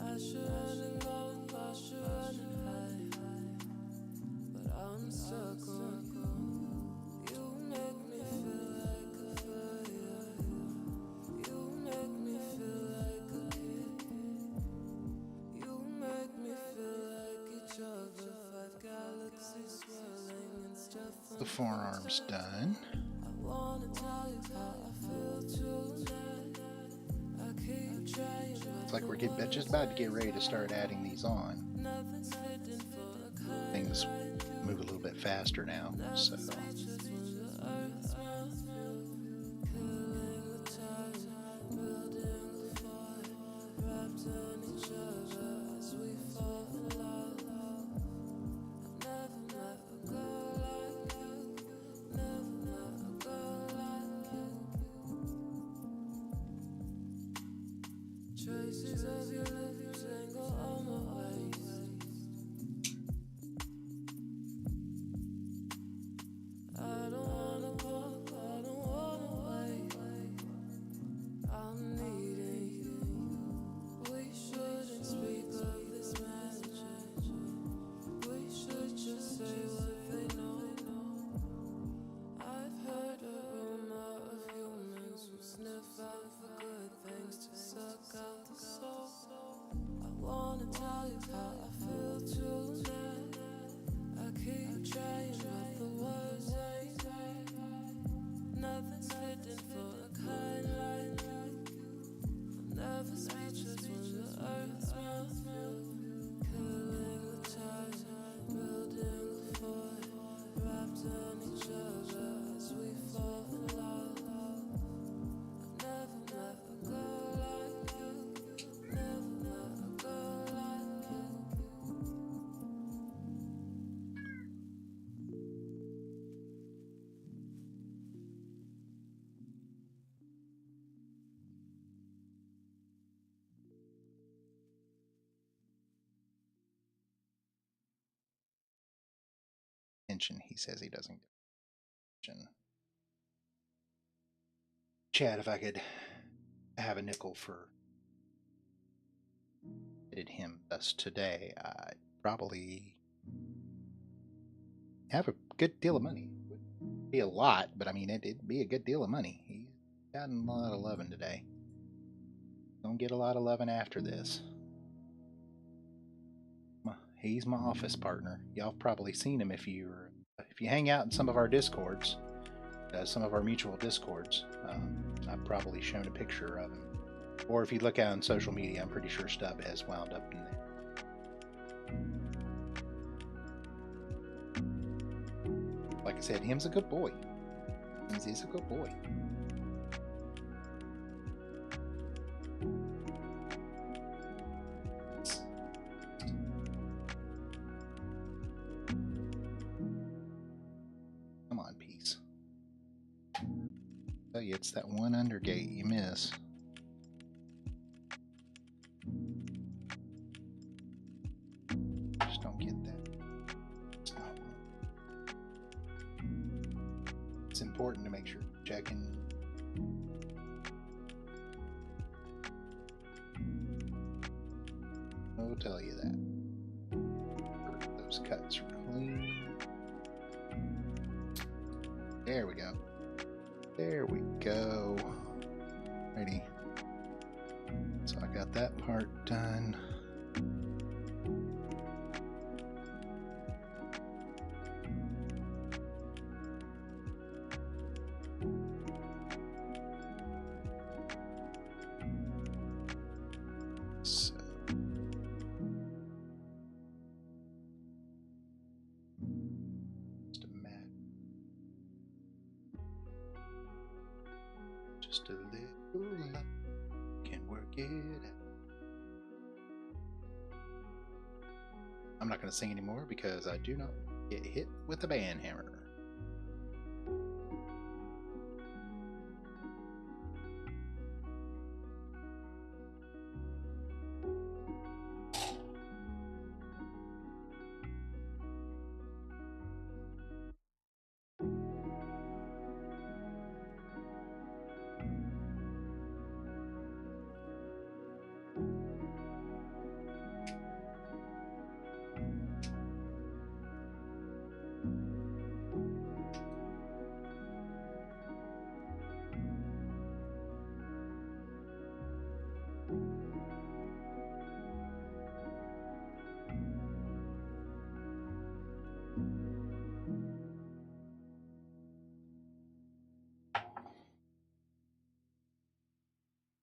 C: I should run and go, I should run and hide, but I'm stuck on you. You make me feel like a failure. You make me feel like a kid. You make me feel like each other. 5 galaxies swirling and stuff.
A: The forearm's done.
C: I wanna tell you how I feel tonight. I keep trying.
A: It's like we're just about to get ready to start adding these on.
C: Nothing's hidden for the kind.
A: Things move a little bit faster now, so
C: Traces of your lips linger on my waist. I don't wanna walk, I don't wanna wait. I'm needing you. We shouldn't speak of this magic. We should just say what they know. I've heard a rumor of humans who sniff out for good things to suck out the soul. I wanna tell you how I feel tonight. I keep trying, but the words ain't right. Nothing's hidden for a kind like you. I'm never speechless when the earth's my view. Killing the time, building the fort, wrapped in each other as we fall in love. I've never met a girl like you. Never met a girl like you.
A: attention. He says he doesn't get attention. Chad, if I could have a nickel for did him thus today, I'd probably have a good deal of money. It would be a lot, but I mean, it'd be a good deal of money. He's gotten a lot of loving today. Don't get a lot of loving after this. He's my office partner. Y'all have probably seen him if you hang out in some of our discords, some of our mutual discords. I've probably shown a picture of him. Or if you look out on social media, I'm pretty sure Stub has wound up in there. Like I said, him's a good boy. He's a good boy. Come on, piece. Tell you, it's that one undergate you miss. Just don't get that. It's not one. It's important to make sure you're checking. I'll tell you that. Those cuts are clean. There we go. There we go. Ready. So I got that part done. So just a mat. Just a little light can work it out. I'm not going to sing anymore because I do not get hit with a band hammer.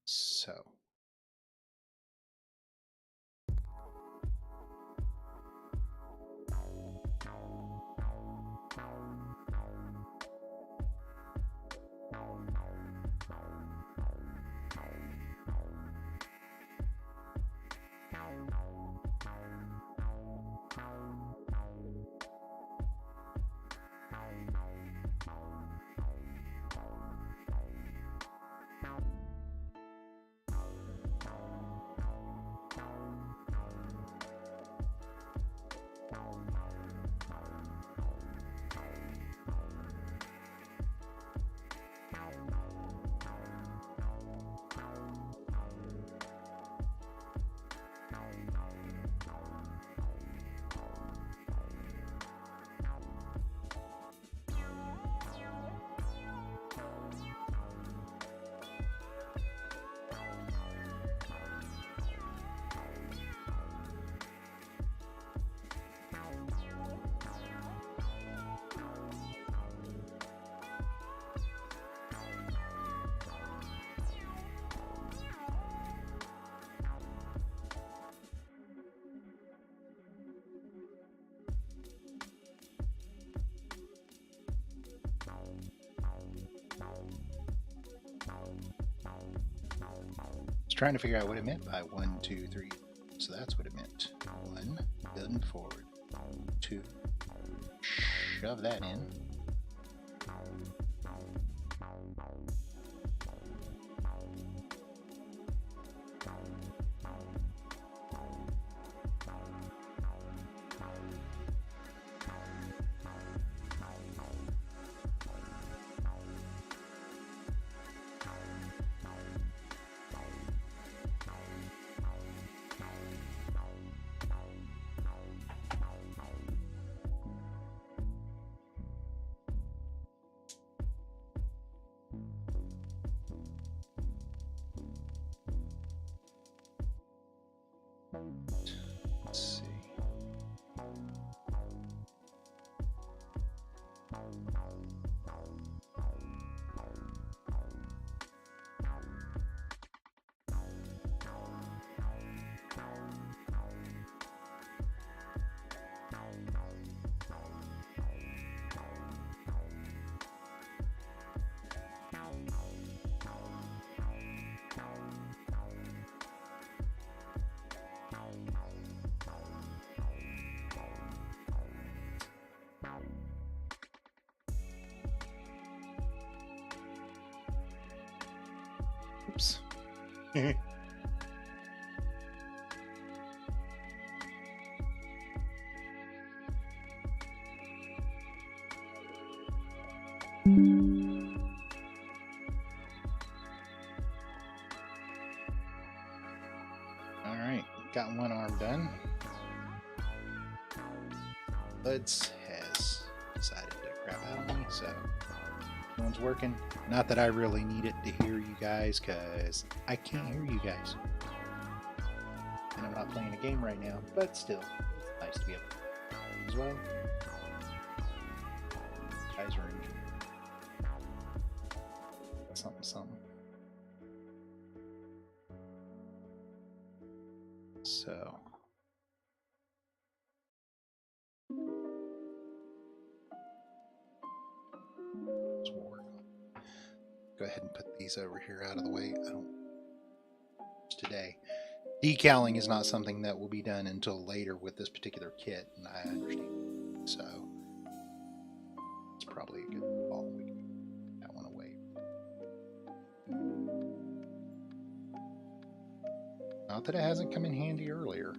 A: So I was trying to figure out what it meant by 1, 2, 3. So that's what it meant. 1, building forward. 2, shove that in. Let's see. Oops. Alright, got one arm done. Buds has decided to crap out on me, so no one's working. Not that I really need it to hear you guys, because I can't hear you guys. And I'm not playing a game right now, but still, it's nice to be able to as well. Guys are enjoying something. So go ahead and put these over here out of the way. I don't today. Decaling is not something that will be done until later with this particular kit, and I understand. So it's probably a good call. We can put that one away. Not that it hasn't come in handy earlier.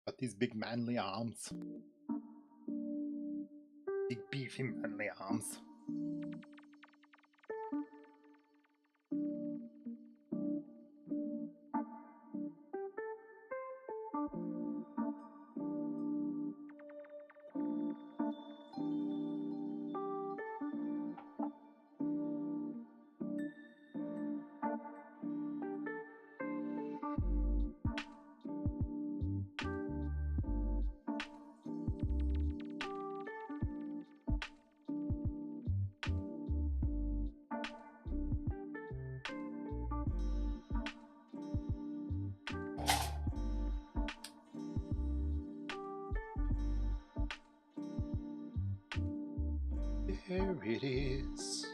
A: Got these big manly arms. Big beefy manly arms. There it is.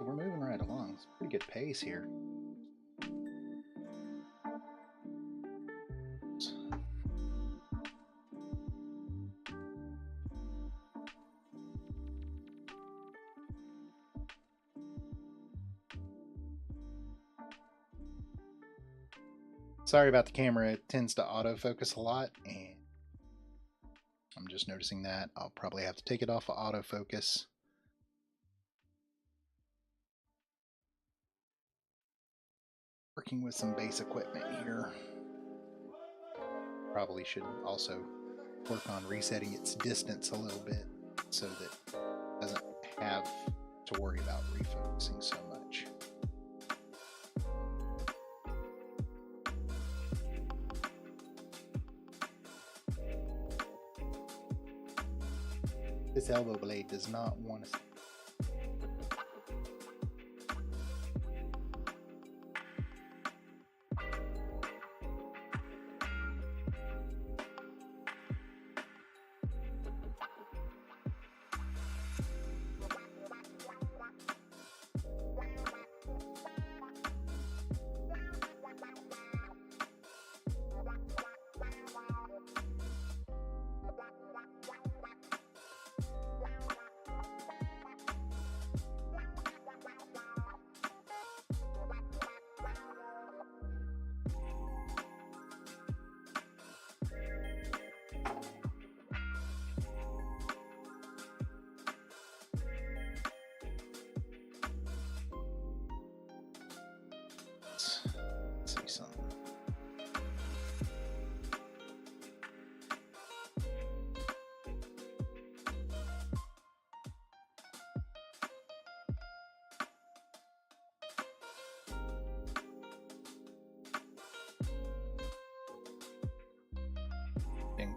A: We're moving right along. It's a pretty good pace here. Sorry about the camera, it tends to autofocus a lot, and I'm just noticing that. I'll probably have to take it off of autofocus. Working with some base equipment here. Probably should also work on resetting its distance a little bit so that it doesn't have to worry about refocusing so much. This elbow blade does not want to.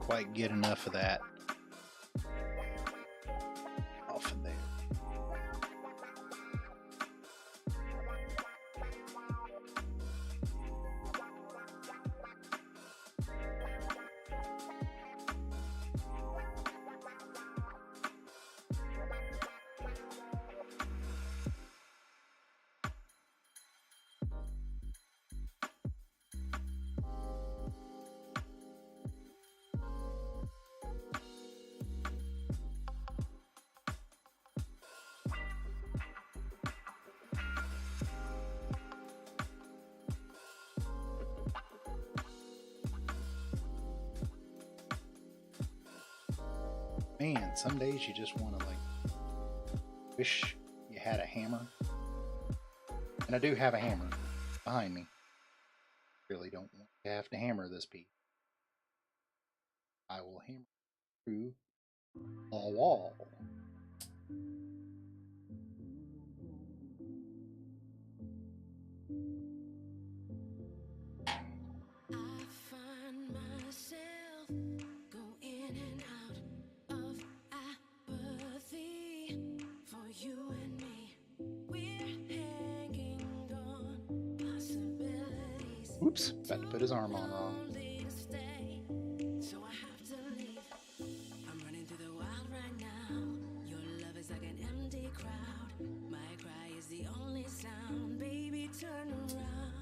A: quite get enough of that off of there. Man, some days you just want to like wish you had a hammer. And I do have a hammer behind me. Really don't want to have to hammer this piece. I will hammer through a wall.
C: I find myself go in and out of apathy for you and me. We're hanging on possibilities.
A: Oops, about to put his arm on wrong.
C: Only to stay, so I have to leave. I'm running through the wild right now. Your love is like an empty crowd. My cry is the only sound. Baby, turn around.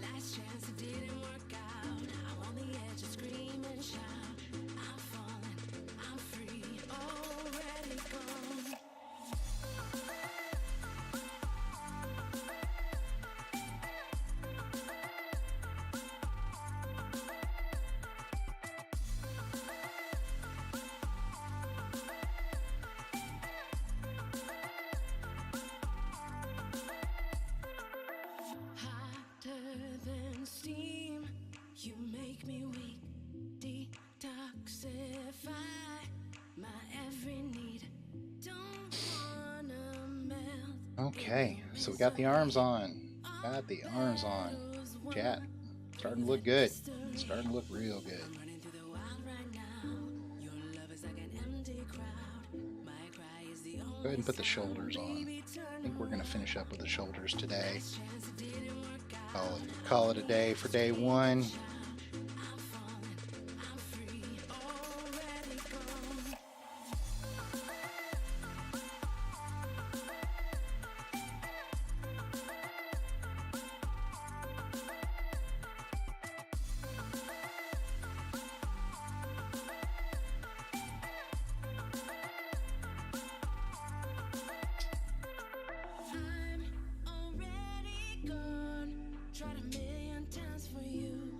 C: Last chance, it didn't work out. I'm on the edge of scream and shout. I'm falling, I'm free, already gone. Hotter than steam, you make me weak. Detoxify my every need. Don't wanna melt.
A: Okay, so we got the arms on. Got the arms on. Chat, starting to look good. Starting to look real good.
C: I'm running through the wild right now. Your love is like an empty crowd. My cry is the
A: Go
C: only
A: ahead and put the
C: sound.
A: shoulders on.
C: Baby, turn
A: I think we're going to finish up with the shoulders today.
C: chance, it didn't work out.
A: Call it a day for day one.
C: I'm falling, I'm free, already gone. I'm already gone. Tried a million times for you.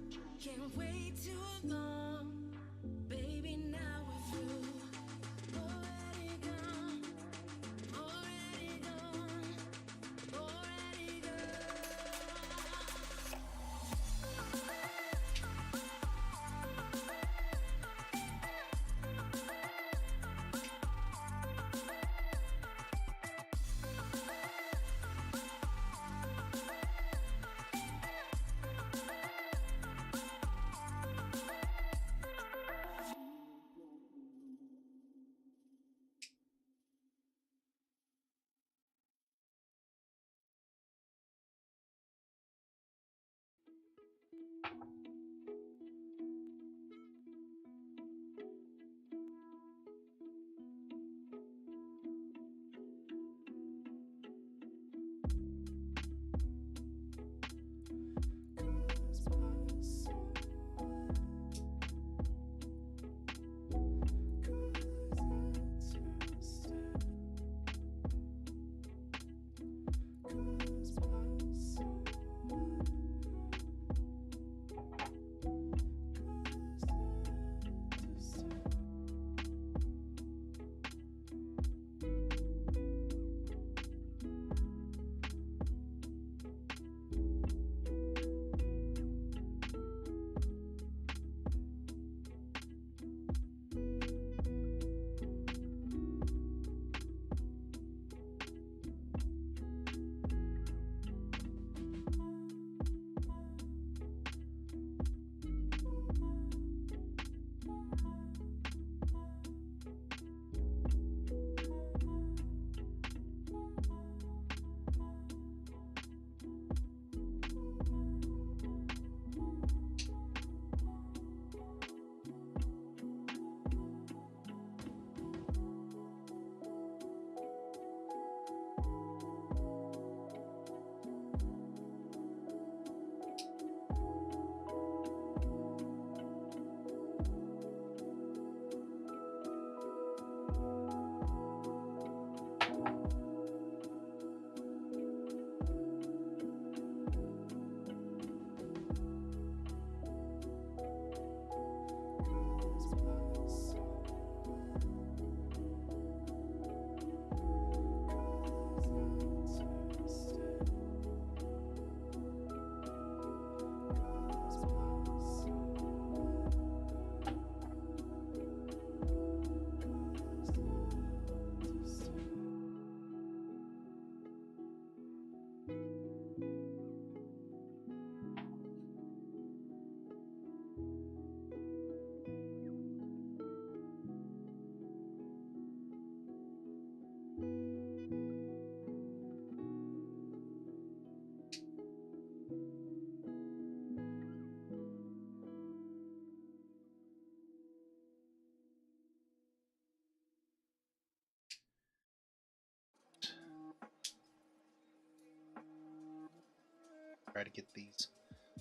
A: try to get these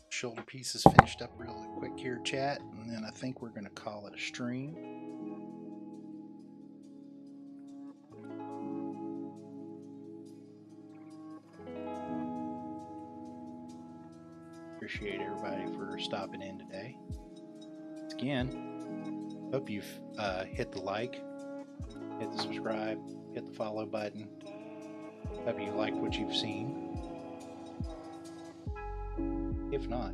A: shoulder pieces finished up really quick here, chat, and then I think we're going to call it a stream. Appreciate everybody for stopping in today. Again, hope you've hit the like, hit the subscribe, hit the follow button. Hope you liked what you've seen. If not,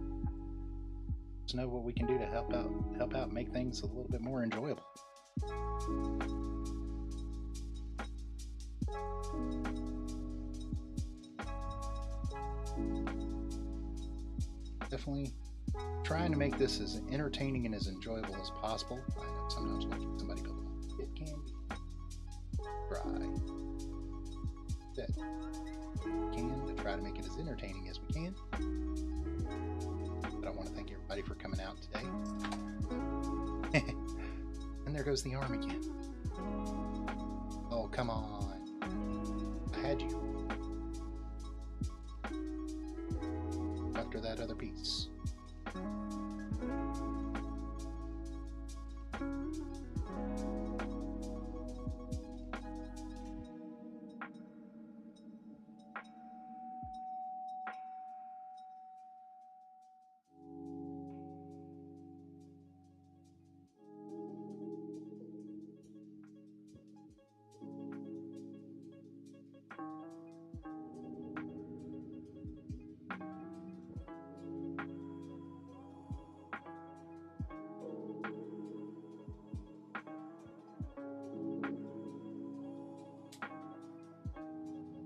A: let's know what we can do to help out, make things a little bit more enjoyable. Definitely trying to make this as entertaining and as enjoyable as possible. I know sometimes watching somebody build it can be dry. That can to try to make it as entertaining as we can. But I want to thank everybody for coming out today. And there goes the arm again. Oh, come on. I had you. After that other piece.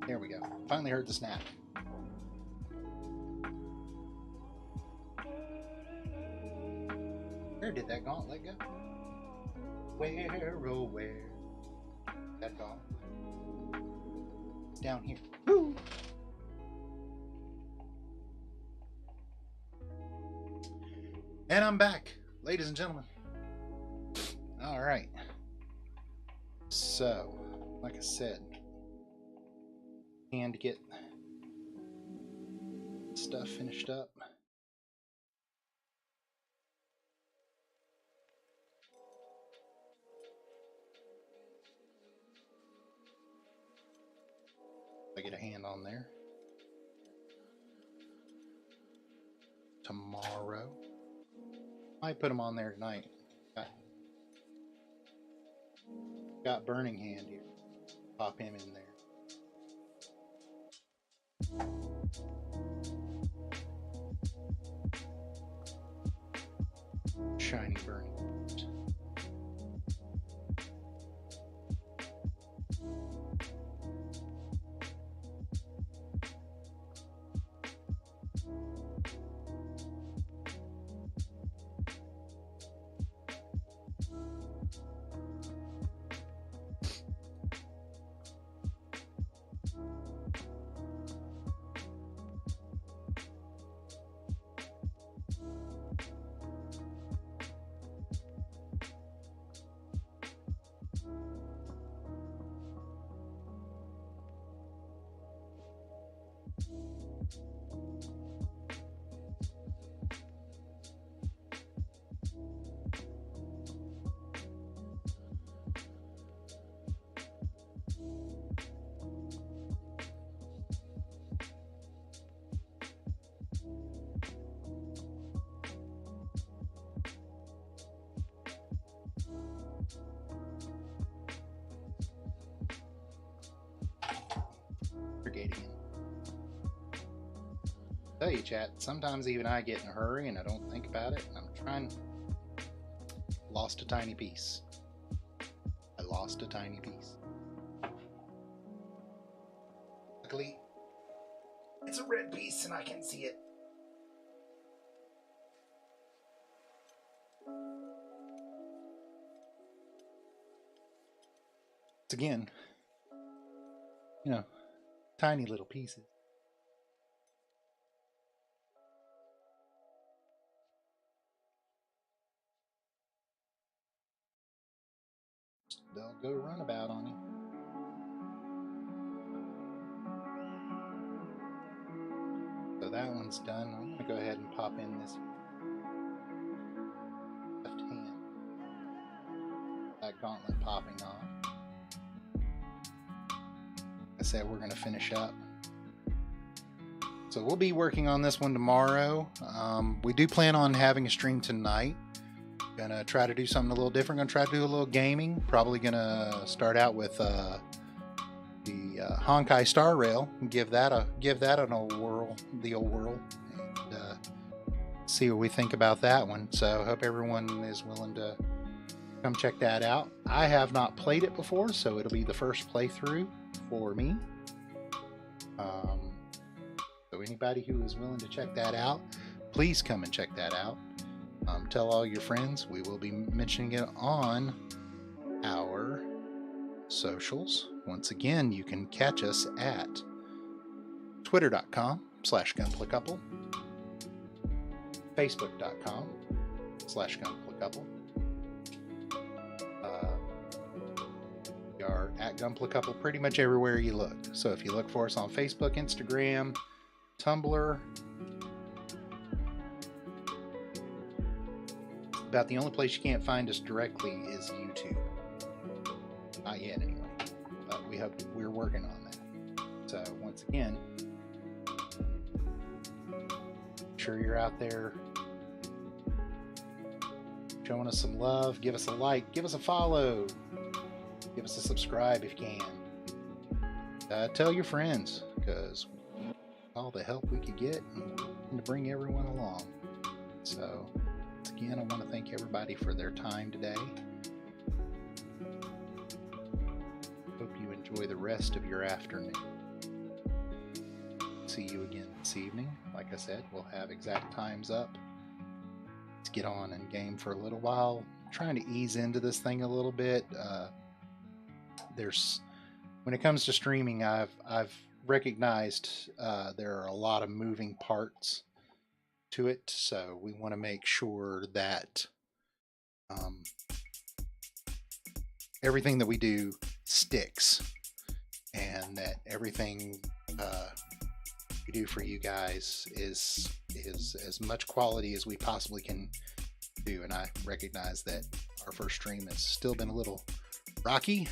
A: There we go. Finally heard the snap. Where did that gauntlet go? Where, oh where? That gauntlet. It's down here. Woo! And I'm back, ladies and gentlemen. All right. So, like I said, and to get stuff finished up. I get a hand on there. Tomorrow. Might put them on there tonight. Got Burning Hand here. Pop him in there. Shiny burning. Again. Tell you, chat, sometimes even I get in a hurry and I don't think about it. I'm trying. Lost a tiny piece. I lost a tiny piece. Luckily, it's a red piece and I can see it. It's again, you know, tiny little pieces. They'll go runabout on you. So that one's hand's done. I'm gonna go ahead and pop in this left hand. That gauntlet popping off. Like I said, we're gonna finish up. So we'll be working on this one tomorrow. We do plan on having a stream tonight. Gonna try to do something a little different. Gonna try to do a little gaming. Probably gonna start out with the Honkai Star Rail and give that an old whirl, and see what we think about that one. So hope everyone is willing to come check that out. I have not played it before, so it'll be the first playthrough for me. So anybody who is willing to check that out, please come and check that out. Tell all your friends. We will be mentioning it on our socials. Once again, you can catch us at twitter.com/gunplaycouple, facebook.com/gunplaycouple. We are at gunplaycouple pretty much everywhere you look. So if you look for us on Facebook, Instagram, Tumblr, about the only place you can't find us directly is YouTube. Not yet, anyway. But we're working on that. So once again, make sure you're out there showing us some love. Give us a like. Give us a follow. Give us a subscribe if you can. Tell your friends, because all the help we could get and to bring everyone along. So once again, I want to thank everybody for their time today. Hope you enjoy the rest of your afternoon. See you again this evening. Like I said, we'll have exact times up. Let's get on and game for a little while. I'm trying to ease into this thing a little bit. When it comes to streaming, I've recognized there are a lot of moving parts to it, so we want to make sure that everything that we do sticks, and that everything we do for you guys is as much quality as we possibly can do. And I recognize that our first stream has still been a little rocky,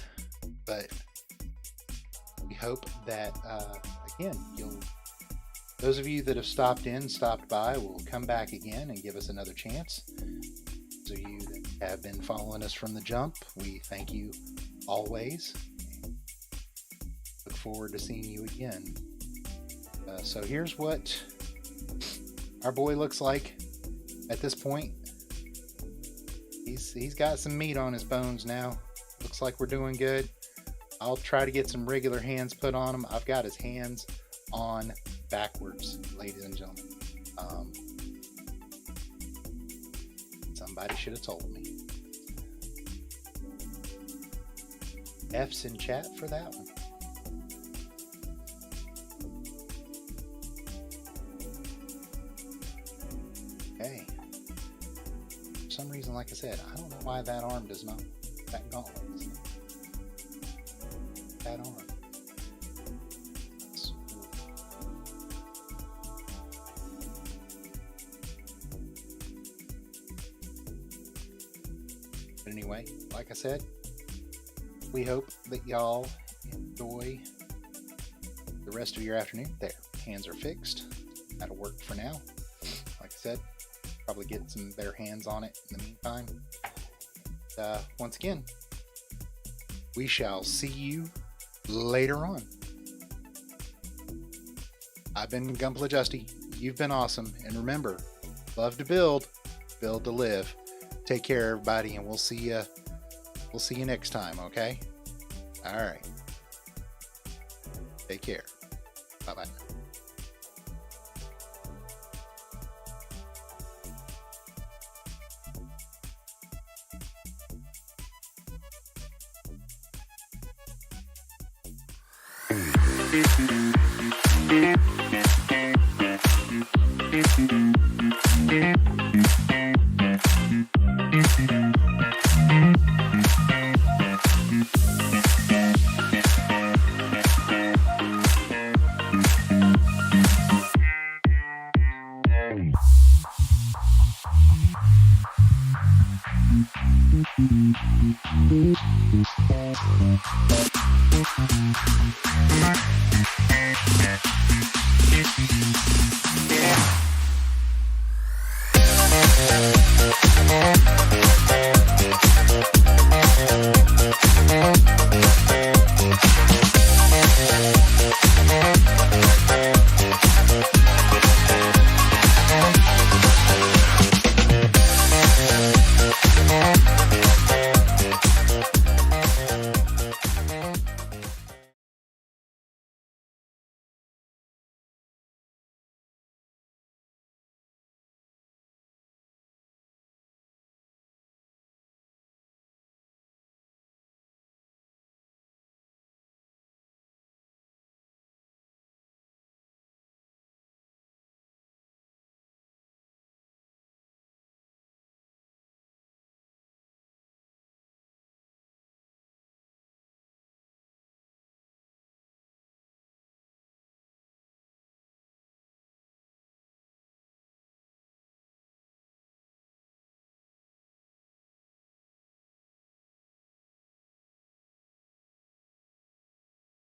A: but we hope that again, those of you that have stopped by will come back again and give us another chance. Those of you that have been following us from the jump, we thank you always. Look forward to seeing you again. So here's what our boy looks like at this point. He's got some meat on his bones now. Looks like we're doing good. I'll try to get some regular hands put on him. I've got his hands on backwards, ladies and gentlemen. Somebody should have told me. F's in chat for that one. Okay. For some reason, like I said, I don't know why that arm does not, that gauntlet does not. That arm. But anyway, like I said, we hope that y'all enjoy the rest of your afternoon. There, hands are fixed. That'll work for now. Like I said, probably get some better hands on it in the meantime. Once again, we shall see you later on. I've been Gunplay Justy. You've been awesome. And remember, love to build to live. Take care, everybody, and we'll see you next time, okay? All right. Take care. Bye-bye.